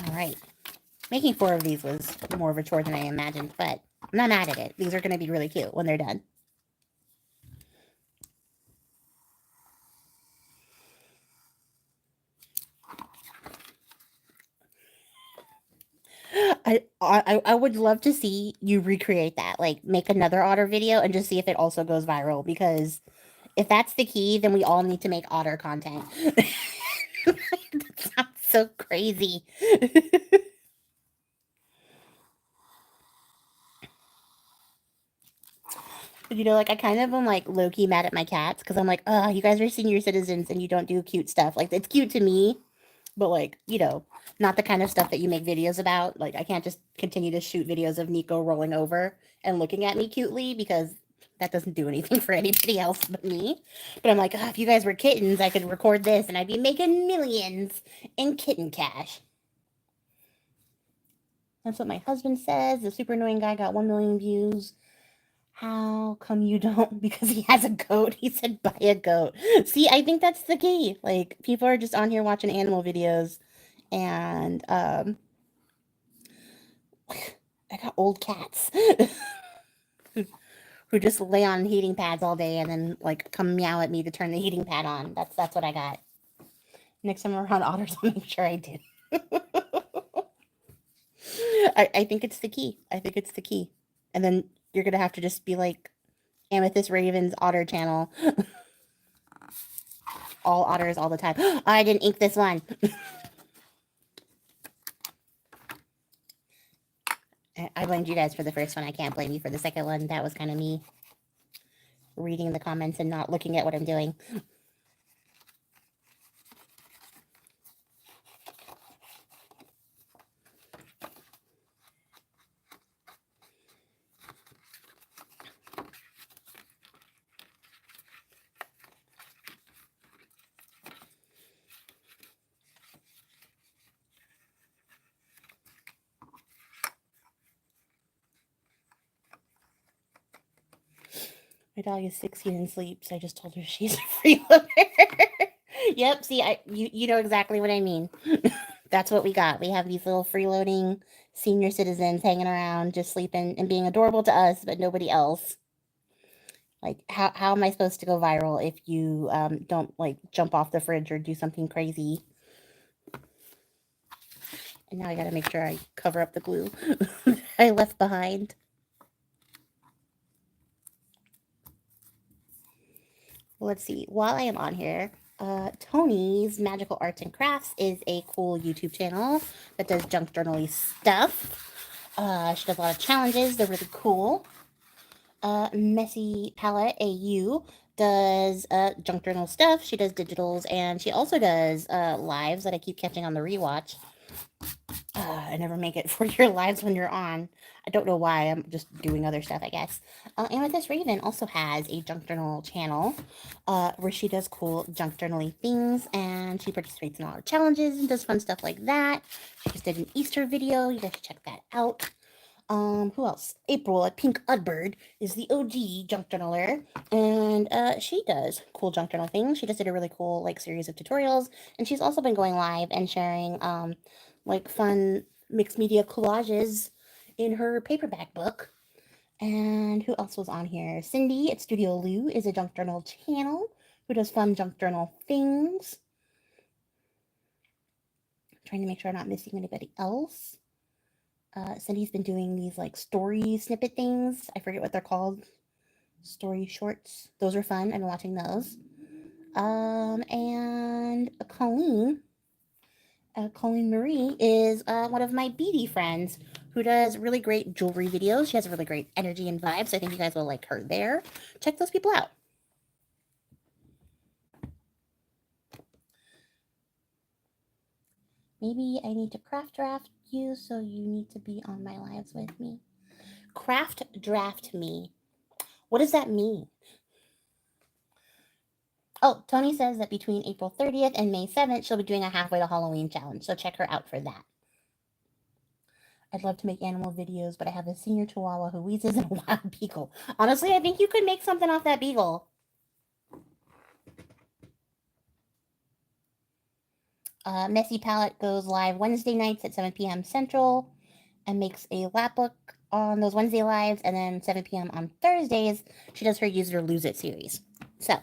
All right. Making 4 of these was more of a chore than I imagined, but I'm not mad at it. These are going to be really cute when they're done. I would love to see you recreate that. Like make another otter video and just see if it also goes viral, because if that's the key, then we all need to make otter content. That sounds so crazy. Like I kind of am like low key mad at my cats because I'm like, oh, you guys are senior citizens and you don't do cute stuff. Like it's cute to me, but like, not the kind of stuff that you make videos about. Like I can't just continue to shoot videos of Nico rolling over and looking at me cutely, because that doesn't do anything for anybody else but me. But I'm like, oh, if you guys were kittens, I could record this and I'd be making millions in kitten cash. That's what my husband says. The super annoying guy got 1 million views. How come you don't? Because he has a goat. He said, buy a goat. See, I think that's the key. Like, people are just on here watching animal videos. And I got old cats who just lay on heating pads all day and then, like, come meow at me to turn the heating pad on. That's what I got. Next time I'm around otters, I'll make sure I do. I think it's the key. I think it's the key. And then you're going to have to just be like Amethyst Raven's otter channel. All otters all the time. Oh, I didn't ink this one. I blamed you guys for the first one. I can't blame you for the second one. That was kind of me reading the comments and not looking at what I'm doing. My dog is 16 and sleeps. I just told her she's a freeloader. Yep, see, you know exactly what I mean. That's what we got. We have these little freeloading senior citizens hanging around, just sleeping and being adorable to us, but nobody else. Like, how am I supposed to go viral if you don't, like, jump off the fridge or do something crazy? And now I gotta make sure I cover up the glue I left behind. Let's see. While I am on here, Tony's Magical Arts and Crafts is a cool YouTube channel that does junk journaly stuff. She does a lot of challenges. They're really cool. Messy Palette AU does junk journal stuff. She does digitals, and she also does lives that I keep catching on the rewatch. I never make it for your lives when you're on. I don't know why. I'm just doing other stuff, I guess. Amethyst Raven also has a junk journal channel where she does cool junk journaling things, and she participates in all her challenges and does fun stuff like that. She just did an Easter video. You guys should check that out. Who else? April at Pink Udbird is the OG junk journaler, and she does cool junk journal things. She just did a really cool like series of tutorials, and she's also been going live and sharing like fun mixed media collages in her paperback book. And who else was on here? Cindy at Studio Lou is a junk journal channel who does fun junk journal things. I'm trying to make sure I'm not missing anybody else. Cindy's been doing these like story snippet things. I forget what they're called. Story shorts. Those are fun. I've been watching those. And Colleen Marie is one of my beady friends who does really great jewelry videos. She has a really great energy and vibes. So I think you guys will like her there. Check those people out. Maybe I need to craft draft you, so you need to be on my lives with me. Craft draft me. What does that mean? Oh, Tony says that between April 30th and May 7th, she'll be doing a halfway to Halloween challenge, so check her out for that. I'd love to make animal videos, but I have a senior chihuahua who wheezes and a wild beagle. Honestly, I think you could make something off that beagle. Messy Palette goes live Wednesday nights at 7 p.m. Central and makes a lap book on those Wednesday lives, and then 7 p.m. on Thursdays, she does her Use It or Lose It series. So,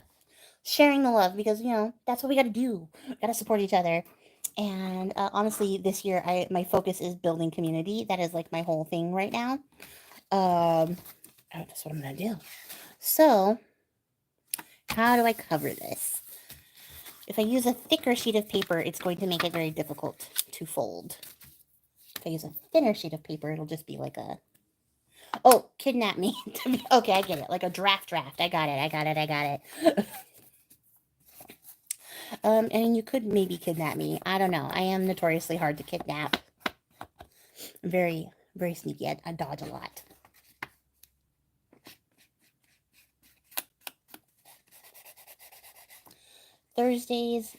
sharing the love, because, you know, that's what we gotta do. We gotta support each other. And honestly, this year, my focus is building community. That is like my whole thing right now. That's what I'm gonna do. So, how do I cover this? If I use a thicker sheet of paper, it's going to make it very difficult to fold. If I use a thinner sheet of paper, it'll just be like a... Oh, kidnap me. Okay, I get it. Like a draft. I got it. And you could maybe kidnap me. I don't know. I am notoriously hard to kidnap. Very, very sneaky. I dodge a lot. Thursdays.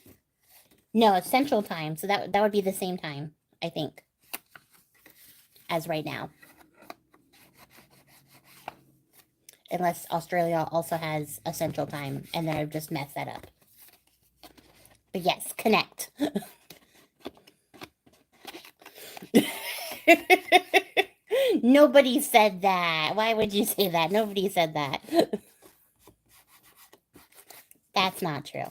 No, it's Central Time, so that would be the same time, I think, as right now. Unless Australia also has a Central Time, and then I've just messed that up. But yes, connect. Nobody said that. Why would you say that? Nobody said that. That's not true.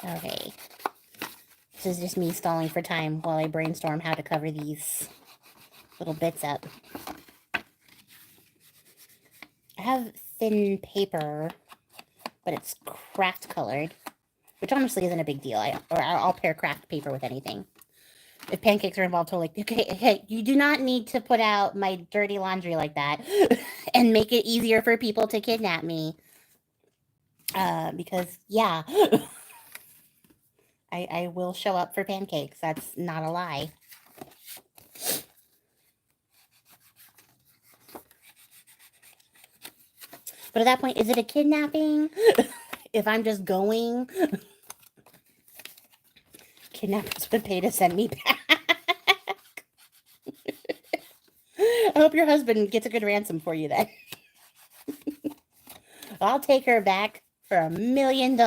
Okay. This is just me stalling for time while I brainstorm how to cover these little bits up. I have thin paper, but it's craft colored, which honestly isn't a big deal. I'll pair craft paper with anything. If pancakes are involved, totally okay. Hey, you do not need to put out my dirty laundry like that and make it easier for people to kidnap me. Because yeah, I will show up for pancakes. That's not a lie. But at that point, is it a kidnapping? If I'm just going, kidnappers would pay to send me back. I hope your husband gets a good ransom for you then. I'll take her back for $1 million.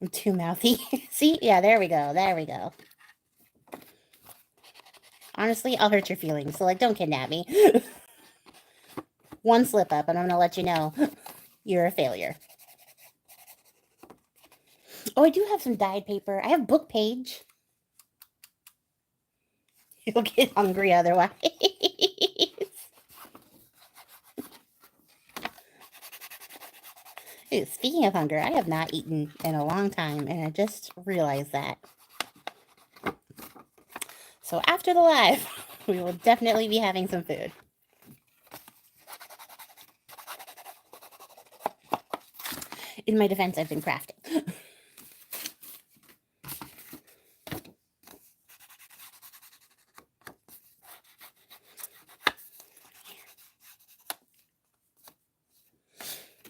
I'm too mouthy. See? Yeah, there we go. There we go. Honestly, I'll hurt your feelings. So, like, don't kidnap me. One slip up, and I'm going to let you know you're a failure. Oh, I do have some dyed paper. I have book page. You'll get hungry otherwise. Ooh, speaking of hunger, I have not eaten in a long time, and I just realized that. So after the live, we will definitely be having some food. In my defense, I've been crafting.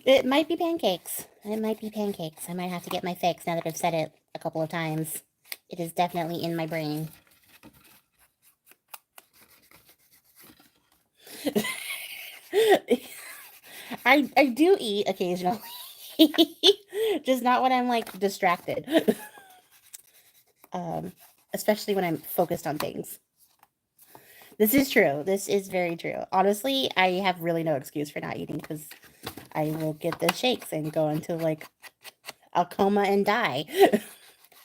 It might be pancakes. It might be pancakes. I might have to get my fix now that I've said it a couple of times. It is definitely in my brain. I do eat occasionally. Just not when I'm like distracted. Especially when I'm focused on things. This is true. This is very true. Honestly, I have really no excuse for not eating because I will get the shakes and go into like a coma and die.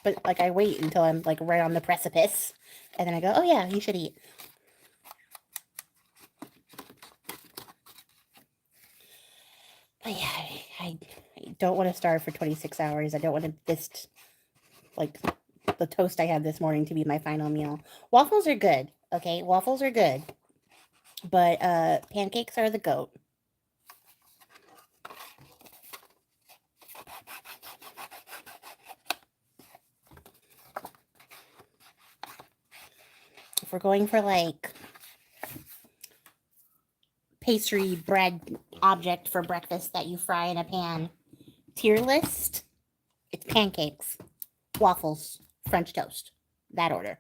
But like I wait until I'm like right on the precipice, and then I go, "Oh yeah, you should eat." But yeah, I don't want to starve for 26 hours. I don't want to this like the toast I had this morning to be my final meal. Waffles are good, okay? Waffles are good, but pancakes are the goat. If we're going for like pastry bread object for breakfast that you fry in a pan, tier list, it's pancakes, waffles, French toast. That order.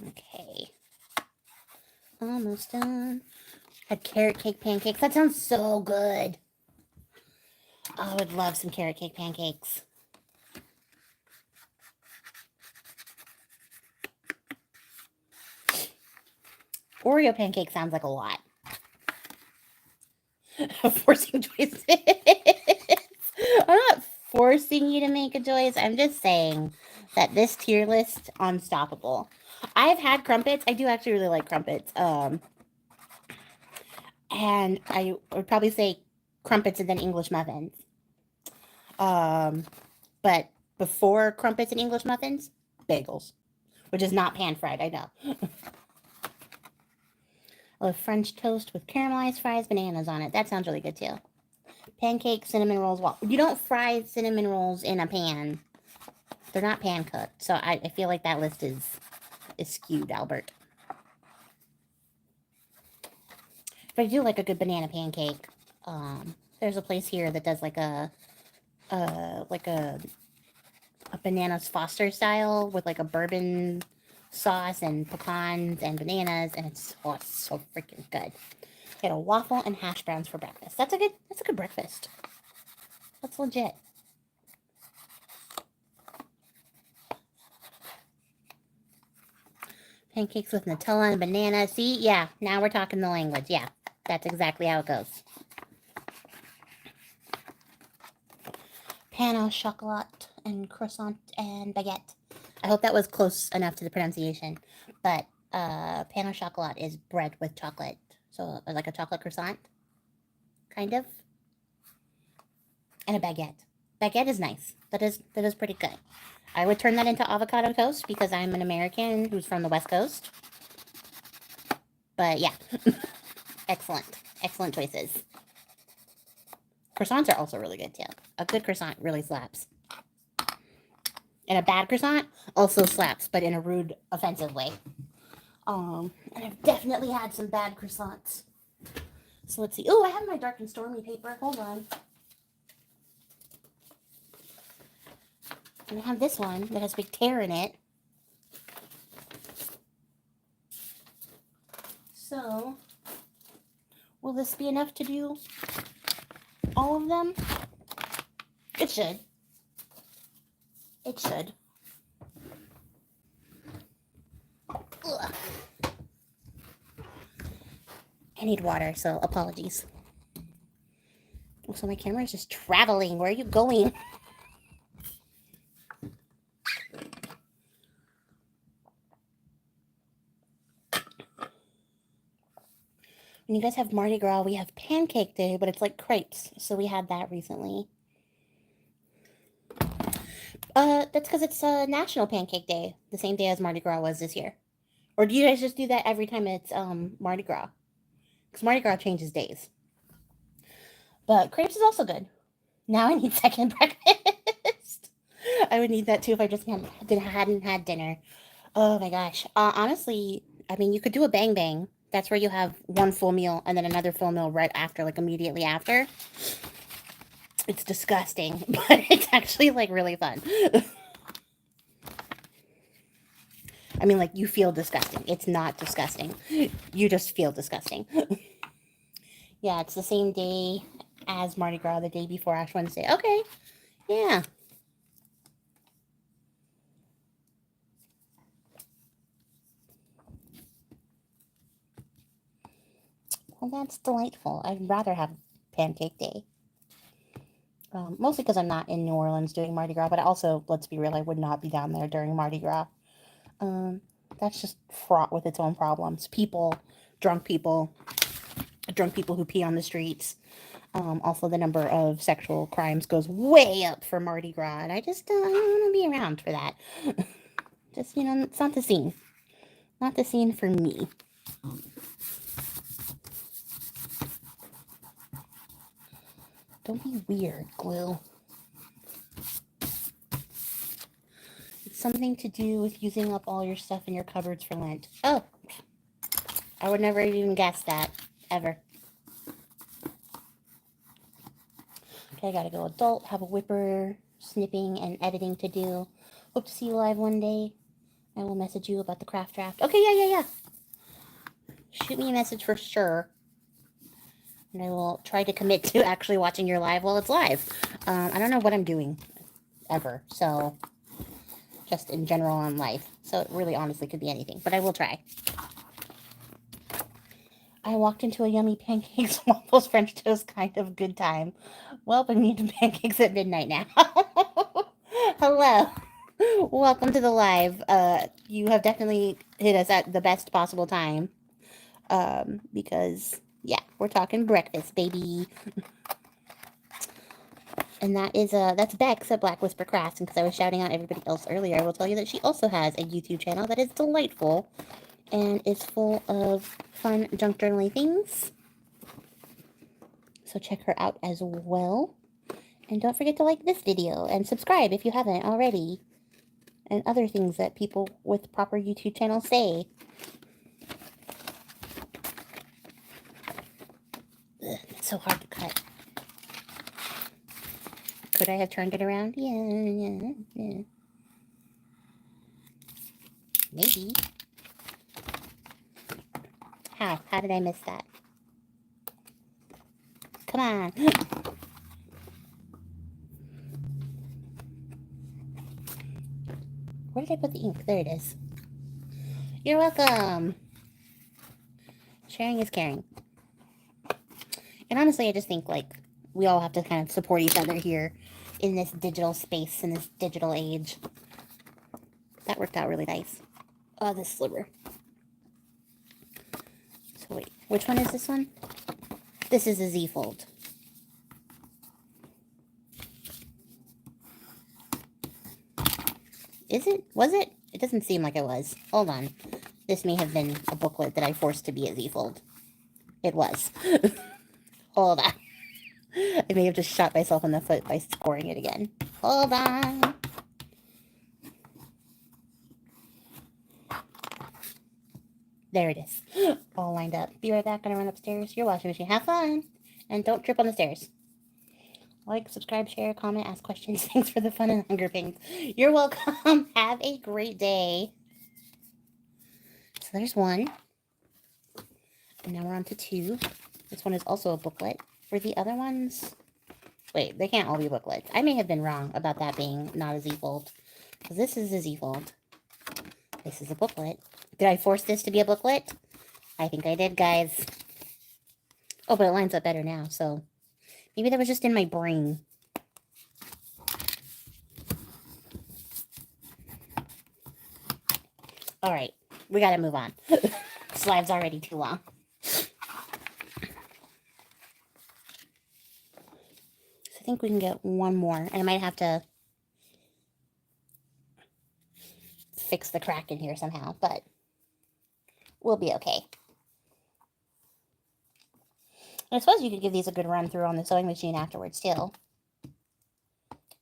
Okay. Almost done. Had carrot cake pancakes. That sounds so good. Oh, I would love some carrot cake pancakes. Oreo pancake sounds like a lot. Forcing choices. I'm not forcing you to make a choice. I'm just saying that this tier list unstoppable. I've had crumpets. I do actually really like crumpets. And I would probably say crumpets and then English muffins. Um, but before crumpets and English muffins, bagels, which is not pan fried. I know. I love French toast with caramelized fries, bananas on it. That sounds really good too. Pancakes, cinnamon rolls. Well, you don't fry cinnamon rolls in a pan. They're not pan cooked. So I feel like that list is skewed, Albert. But I do like a good banana pancake. There's a place here that does like a bananas Foster style with like a bourbon sauce and pecans and bananas, and it's so freaking good. Get a waffle and hash browns for breakfast. That's a good breakfast. That's legit. Pancakes with Nutella and banana. See, yeah, now we're talking the language. Yeah, that's exactly how it goes. Pain au chocolat and croissant and baguette. I hope that was close enough to the pronunciation. But pain au chocolat is bread with chocolate. So like a chocolate croissant, kind of. And a baguette. Baguette is nice. That is pretty good. I would turn that into avocado toast because I'm an American who's from the West Coast. But yeah, excellent. Excellent choices. Croissants are also really good too. A good croissant really slaps. And a bad croissant also slaps, but in a rude, offensive way. And I've definitely had some bad croissants. So let's see. Oh, I have my dark and stormy paper. Hold on. And I have this one that has a big tear in it. So, will this be enough to do all of them? It should. It should. Ugh. I need water, so apologies. Also, my camera is just traveling. Where are you going? When you guys have Mardi Gras, we have Pancake Day, but it's like crepes. So we had that recently. That's because it's National Pancake Day, the same day as Mardi Gras was this year. Or do you guys just do that every time it's Mardi Gras? Because Mardi Gras changes days. But crepes is also good. Now I need second breakfast. I would need that too if I just hadn't had dinner. Oh my gosh. Honestly, I mean, you could do a bang bang. That's where you have one full meal and then another full meal right after, like immediately after. It's disgusting, but it's actually like really fun. I mean, like you feel disgusting. It's not disgusting. You just feel disgusting. Yeah, it's the same day as Mardi Gras, the day before Ash Wednesday. Okay. Yeah. Well, that's delightful. I'd rather have Pancake Day. Mostly because I'm not in New Orleans doing Mardi Gras, but also, let's be real, I would not be down there during Mardi Gras. Um, that's just fraught with its own problems. Drunk people, drunk people who pee on the streets. Also, the number of sexual crimes goes way up for Mardi Gras, and I just don't want to be around for that. Just, it's not the scene. Not the scene for me. Don't be weird, Glue. It's something to do with using up all your stuff in your cupboards for Lent. Oh, I would never even guess that. Ever. Okay, I gotta go adult, have a whipper, snipping, and editing to do. Hope to see you live one day. I will message you about the craft draft. Okay, yeah. Shoot me a message for sure. And I will try to commit to actually watching your live while it's live. I don't know what I'm doing ever, so just in general on life. So it really honestly could be anything, but I will try. I walked into a yummy pancakes, waffles, French toast kind of good time. Well, I'm eating pancakes at midnight now. Hello. Welcome to the live. You have definitely hit us at the best possible time. Because yeah, we're talking breakfast, baby. And that's Bex at Black Whisper Crafts. And because I was shouting out everybody else earlier, I will tell you that she also has a YouTube channel that is delightful and is full of fun junk journaling things. So check her out as well. And don't forget to like this video and subscribe if you haven't already. And other things that people with proper YouTube channels say. Ugh, it's so hard to cut. Could I have turned it around? Yeah. Maybe. How? How did I miss that? Come on. Where did I put the ink? There it is. You're welcome. Sharing is caring. And honestly, I just think, like, we all have to kind of support each other here in this digital space, in this digital age. That worked out really nice. Oh, this sliver. So wait, which one is this one? This is a Z-fold. Is it? Was it? It doesn't seem like it was. Hold on. This may have been a booklet that I forced to be a Z-fold. It was. Hold on. I may have just shot myself in the foot by scoring it again. Hold on. There it is. All lined up. Be right back. Gonna run upstairs. Your washing machine. Have fun. And don't trip on the stairs. Like, subscribe, share, comment, ask questions. Thanks for the fun and hunger pains. You're welcome. Have a great day. So there's one. And now we're on to two. This one is also a booklet. For the other ones... Wait, they can't all be booklets. I may have been wrong about that being not a Z-fold. Because this is a Z-fold. This is a booklet. Did I force this to be a booklet? I think I did, guys. Oh, but it lines up better now, so... Maybe that was just in my brain. Alright, we gotta move on. This live's already too long. So I think we can get one more. And I might have to fix the crack in here somehow, but we'll be okay. And I suppose you could give these a good run through on the sewing machine afterwards, too.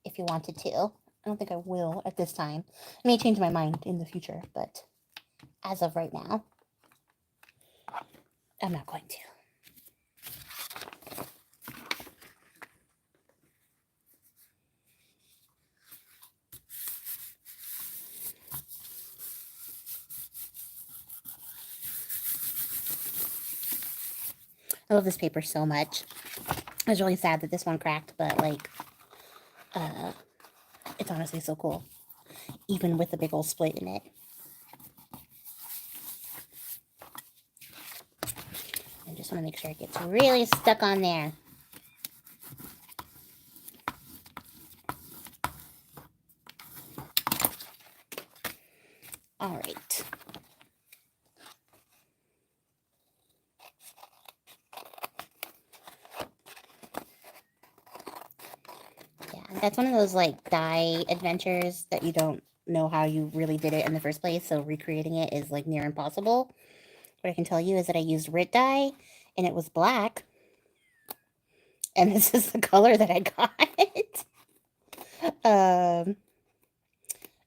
If you wanted to. I don't think I will at this time. I may change my mind in the future, but as of right now, I'm not going to. I love this paper so much. I was really sad that this one cracked, but, like, it's honestly so cool. Even with the big old split in it. I just want to make sure it gets really stuck on there. All right. Yeah, that's one of those, like, dye adventures that you don't know how you really did it in the first place, so recreating it is, like, near impossible. What I can tell you is that I used Rit dye, and it was black. And this is the color that I got.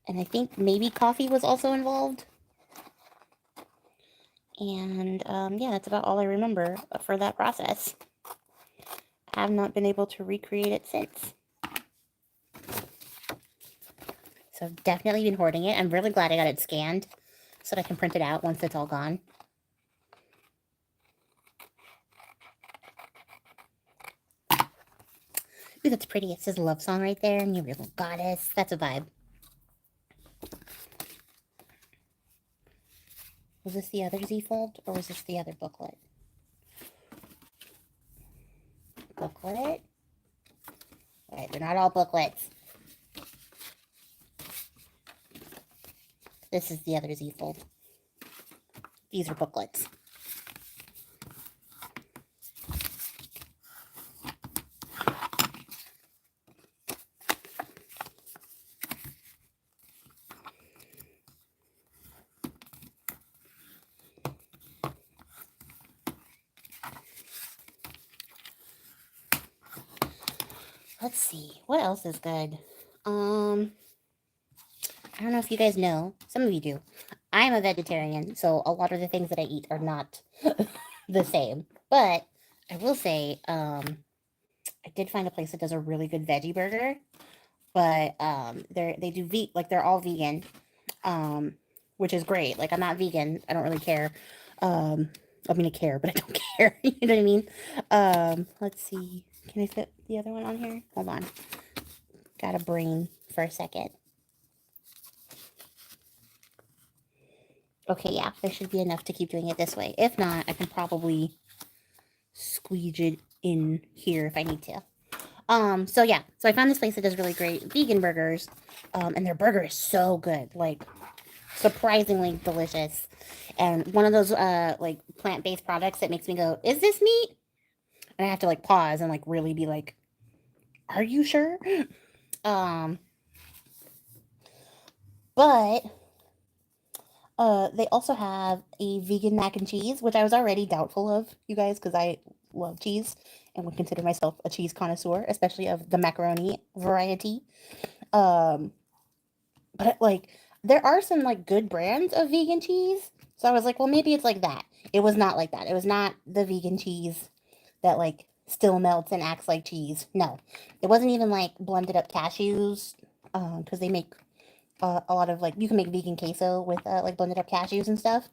And I think maybe coffee was also involved. And, yeah, that's about all I remember for that process. I have not been able to recreate it since. So I've definitely been hoarding it. I'm really glad I got it scanned so that I can print it out once it's all gone. Ooh, that's pretty. It says love song right there, and you little goddess. That's a vibe. Was this the other Z-fold, or was this the other booklet? Booklet? Alright, they're not all booklets. This is the other Z-fold. These are booklets. Let's see. What else is good? I don't know if you guys know. Some of you do. I am a vegetarian, so a lot of the things that I eat are not the same. But I will say, I did find a place that does a really good veggie burger. But they do like they're all vegan, um, which is great. Like I'm not vegan. I don't really care. Um, I mean I care, but I don't care. You know what I mean? Let's see. Can I fit the other one on here? Hold on. Got a brain for a second. Okay, yeah, there should be enough to keep doing it this way. If not, I can probably squeeze it in here if I need to. So yeah, so I found this place that does really great vegan burgers, and their burger is so good, like surprisingly delicious, and one of those like plant-based products that makes me go, "Is this meat?" And I have to like pause and like really be like, "Are you sure?" Um, but they also have a vegan mac and cheese, which I was already doubtful of, you guys, because I love cheese and would consider myself a cheese connoisseur, especially of the macaroni variety. Um, but like, there are some like good brands of vegan cheese, so I was like, well, maybe it's like that. It was not like that. It was not the vegan cheese that like still melts and acts like cheese. No, it wasn't even like blended up cashews, because they make a lot of like you can make vegan queso with like blended up cashews and stuff,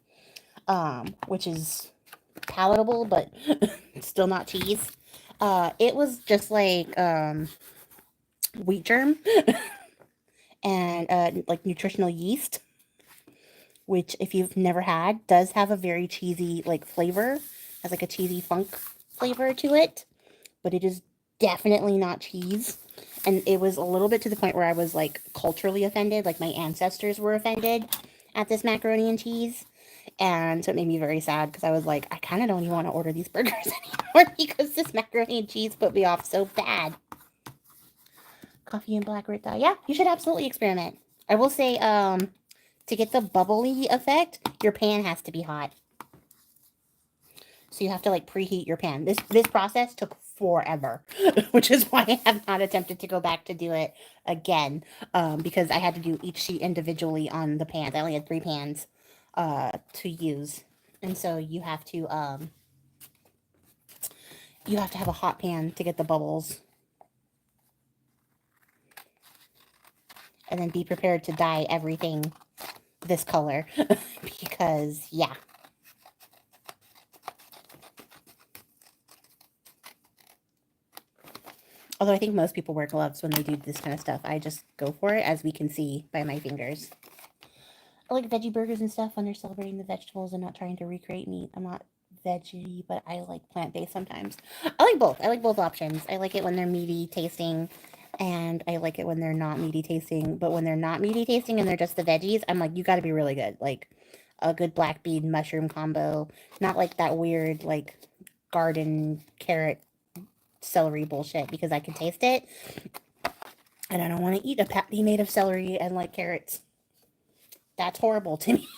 which is palatable but still not cheese. It was just like wheat germ and like nutritional yeast, which if you've never had does have a very cheesy like flavor, has like a cheesy funk flavor to it, but it is definitely not cheese. And it was a little bit to the point where I was like culturally offended, like my ancestors were offended at this macaroni and cheese. And so it made me very sad because I was like, I kind of don't even want to order these burgers anymore because this macaroni and cheese put me off so bad. Coffee and black root dye. Yeah, you should absolutely experiment. I will say, to get the bubbly effect, your pan has to be hot. So you have to like preheat your pan. This process took forever, which is why I have not attempted to go back to do it again, because I had to do each sheet individually on the pans. I only had 3 pans to use, and so you have to have a hot pan to get the bubbles, and then be prepared to dye everything this color because yeah. Although I think most people wear gloves when they do this kind of stuff. I just go for it, as we can see by my fingers. I like veggie burgers and stuff when they're celebrating the vegetables and not trying to recreate meat. I'm not veggie, but I like plant-based sometimes. I like both. I like both options. I like it when they're meaty tasting, and I like it when they're not meaty tasting. But when they're not meaty tasting and they're just the veggies, I'm like, you got to be really good. Like a good black bean mushroom combo, not like that weird like garden carrot celery bullshit, because I can taste it and I don't want to eat a patty made of celery and like carrots. That's horrible to me.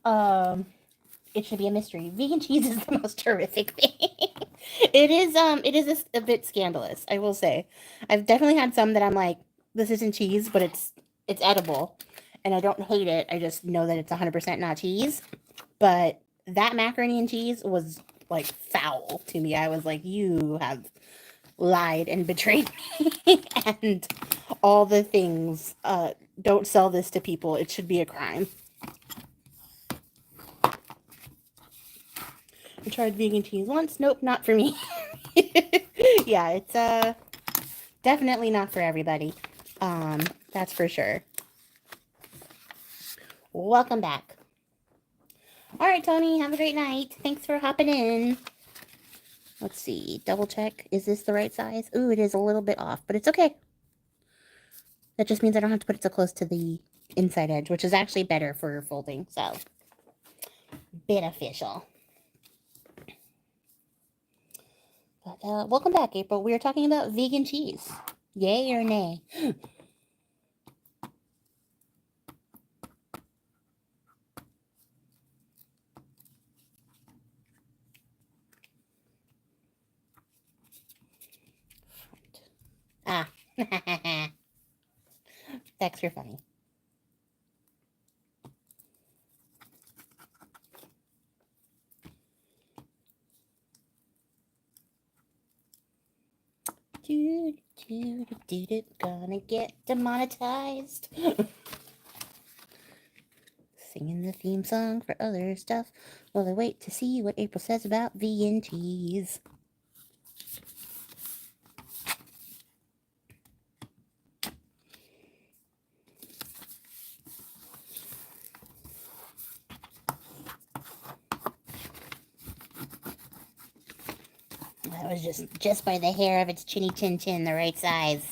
um, it should be a mystery. Vegan cheese is the most horrific thing. It is a bit scandalous, I will say. I've definitely had some that I'm like, this isn't cheese, but it's edible, and I don't hate it. I just know that it's 100% not cheese. But that macaroni and cheese was like foul to me. I was like, you have lied and betrayed me, and all the things. Don't sell this to people. It should be a crime. I tried vegan cheese once. Nope, not for me. Yeah, it's definitely not for everybody. That's for sure. Welcome back. All right, Tony, have a great night. Thanks for hopping in. Let's see, double check. Is this the right size? Ooh, it is a little bit off, but it's okay. That just means I don't have to put it so close to the inside edge, which is actually better for folding. So beneficial. But welcome back, April. We are talking about vegan cheese. Yay or nay? Ah. Extra funny. Gonna get demonetized. Singing the theme song for other stuff while I wait to see what April says about vegan cheese. That was just by the hair of its chinny chin chin, the right size.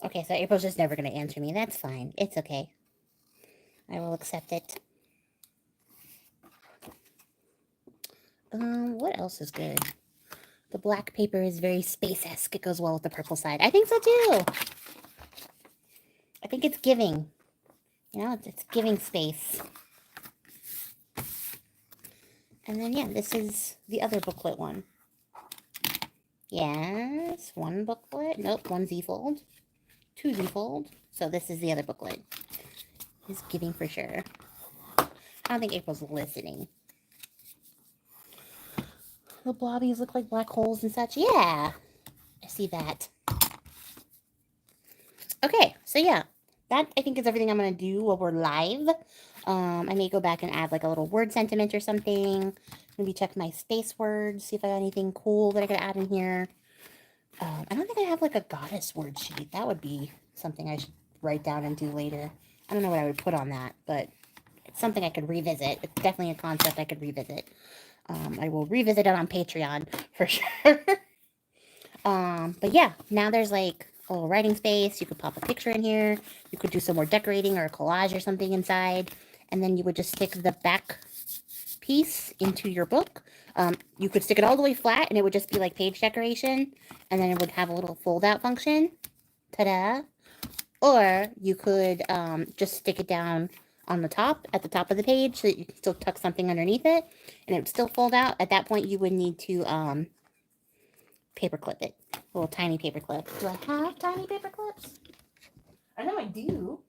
Okay, so April's just never going to answer me. That's fine. It's okay. I will accept it. What else is good? The black paper is very space-esque. It goes well with the purple side. I think so too. I think it's giving. You know, it's giving space. And then, yeah, this is the other booklet one. Yes, one booklet. Nope, one Z-fold. Two Z-fold. So this is the other booklet. It's giving for sure. I don't think April's listening. The blobbies look like black holes and such. Yeah, I see that. Okay, so yeah, that I think is everything I'm going to do while we're live. I may go back and add like a little word sentiment or something. Maybe check my space words, see if I got anything cool that I could add in here. I don't think I have like a goddess word sheet. That would be something I should write down and do later. I don't know what I would put on that, but it's something I could revisit. It's definitely a concept I could revisit. I will revisit it on Patreon for sure. But yeah, now there's like a little writing space. You could pop a picture in here. You could do some more decorating or a collage or something inside. And then you would just stick the back piece into your book. You could stick it all the way flat and it would just be like page decoration. And then it would have a little fold out function. Ta-da. Or you could just stick it down on the top, at the top of the page, so that you can still tuck something underneath it. And it would still fold out. At that point, you would need to paper clip it. A little tiny paper clip. Do I have tiny paper clips? I know I do.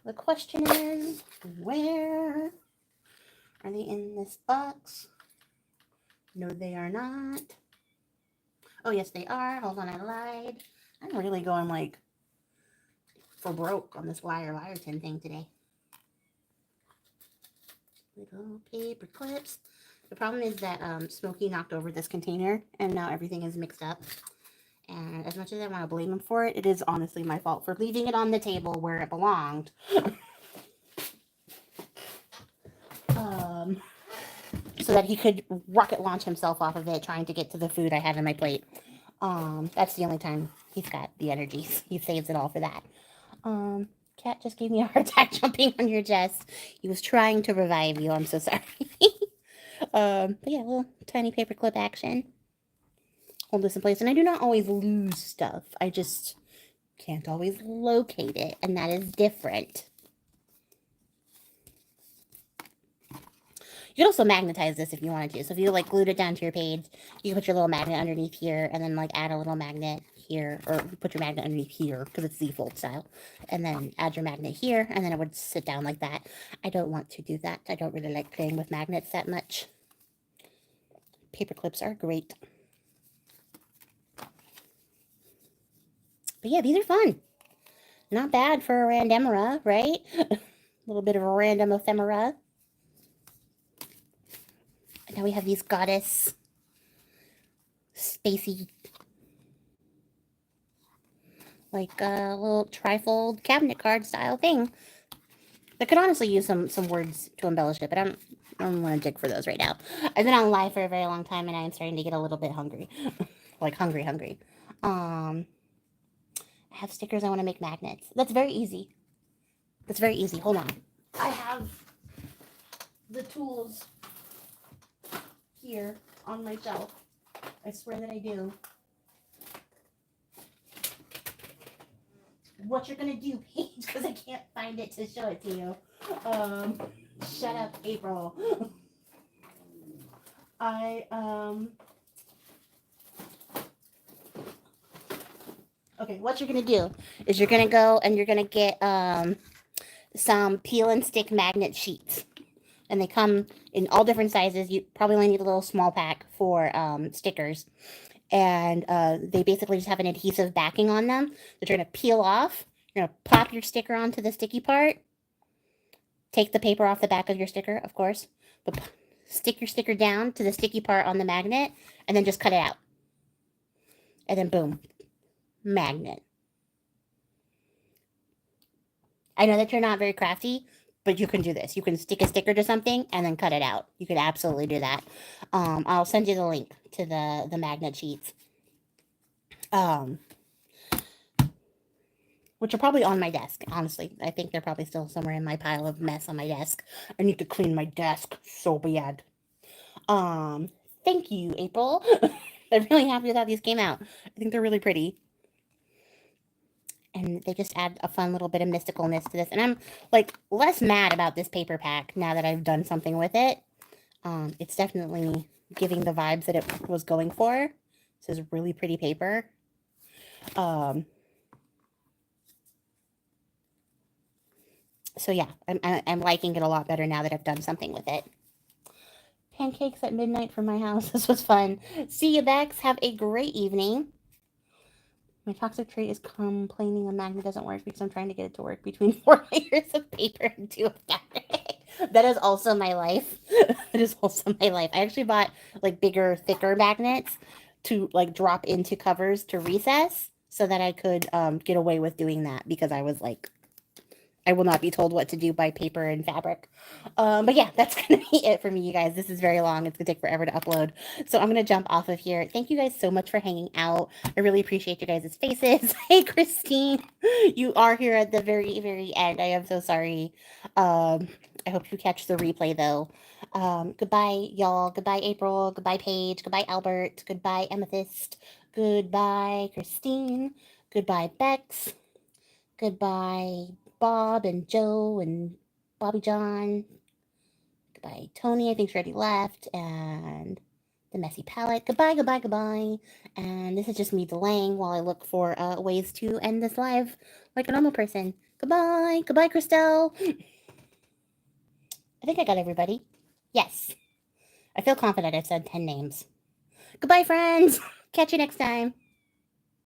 The question is, where are they in this box? No, they are not. Oh, yes, they are. Hold on, I lied. I'm really going like for broke on this wire tin thing today. Little paper clips. The problem is that Smokey knocked over this container and now everything is mixed up. And as much as I want to blame him for it, it is honestly my fault for leaving it on the table where it belonged. So that he could rocket launch himself off of it trying to get to the food I have in my plate. That's the only time he's got the energy. He saves it all for that. Cat just gave me a heart attack jumping on your chest. He was trying to revive you. I'm so sorry. But yeah, a little tiny paperclip action. Hold this in place. And I do not always lose stuff. I just can't always locate it. And that is different. You could also magnetize this if you wanted to. So if you like glued it down to your page, you can put your little magnet underneath here and then like add a little magnet here, or put your magnet underneath here because it's Z-fold style, and then add your magnet here, and then it would sit down like that. I don't want to do that. I don't really like playing with magnets that much. Paper clips are great. But yeah, these are fun. Not bad for a randomera, right? A little bit of a random ephemera. And now we have these goddess spacey, like a little trifold cabinet card style thing. That could honestly use some words to embellish it, but I don't want to dig for those right now. I've been on live for a very long time, and I am starting to get a little bit hungry, like hungry. Um, I have stickers. I want to make magnets. That's very easy. That's very easy. Hold on. I have the tools here on my shelf. I swear that I do. What you're gonna do, Paige? Because I can't find it to show it to you. Um, Shut up, April. I Okay, what you're gonna do is you're gonna go and you're gonna get some peel and stick magnet sheets, and they come in all different sizes. You probably only need a little small pack for stickers, and they basically just have an adhesive backing on them that you're gonna peel off. You're gonna pop your sticker onto the sticky part. Take the paper off the back of your sticker, of course, but stick your sticker down to the sticky part on the magnet, and then just cut it out. And then boom, magnet. I know that you're not very crafty, but you can do this. You can stick a sticker to something and then cut it out. You could absolutely do that. I'll send you the link to the magnet sheets, um, which are probably on my desk. Honestly, I think they're probably still somewhere in my pile of mess on my desk. I need to clean my desk so bad. Um, Thank you, April. I'm really happy with how these came out. I think they're really pretty. And they just add a fun little bit of mysticalness to this. And I'm like less mad about this paper pack now that I've done something with it. It's definitely giving the vibes that it was going for. This is really pretty paper. Um, so yeah, I'm liking it a lot better now that I've done something with it. Pancakes at midnight from my house. This was fun. See you, Bex. Have a great evening. My toxic trait is complaining a magnet doesn't work because I'm trying to get it to work between 4 layers of paper and 2 of fabric. That is also my life. That is also my life. I actually bought like bigger, thicker magnets to like drop into covers to recess so that I could get away with doing that because I was like, I will not be told what to do by paper and fabric. But yeah, that's going to be it for me, you guys. This is very long. It's going to take forever to upload. So I'm going to jump off of here. Thank you guys so much for hanging out. I really appreciate you guys' faces. Hey, Christine. You are here at the very, very end. I am so sorry. I hope you catch the replay, though. Goodbye, y'all. Goodbye, April. Goodbye, Paige. Goodbye, Albert. Goodbye, Amethyst. Goodbye, Christine. Goodbye, Bex. Goodbye, Bob and Joe and Bobby John. Goodbye, Tony. I think she already left. And the messy palette. Goodbye. And this is just me delaying while I look for ways to end this live like a normal person. Goodbye, Christelle. I think I got everybody. Yes. I feel confident I've said 10 names. Goodbye, friends. Catch you next time.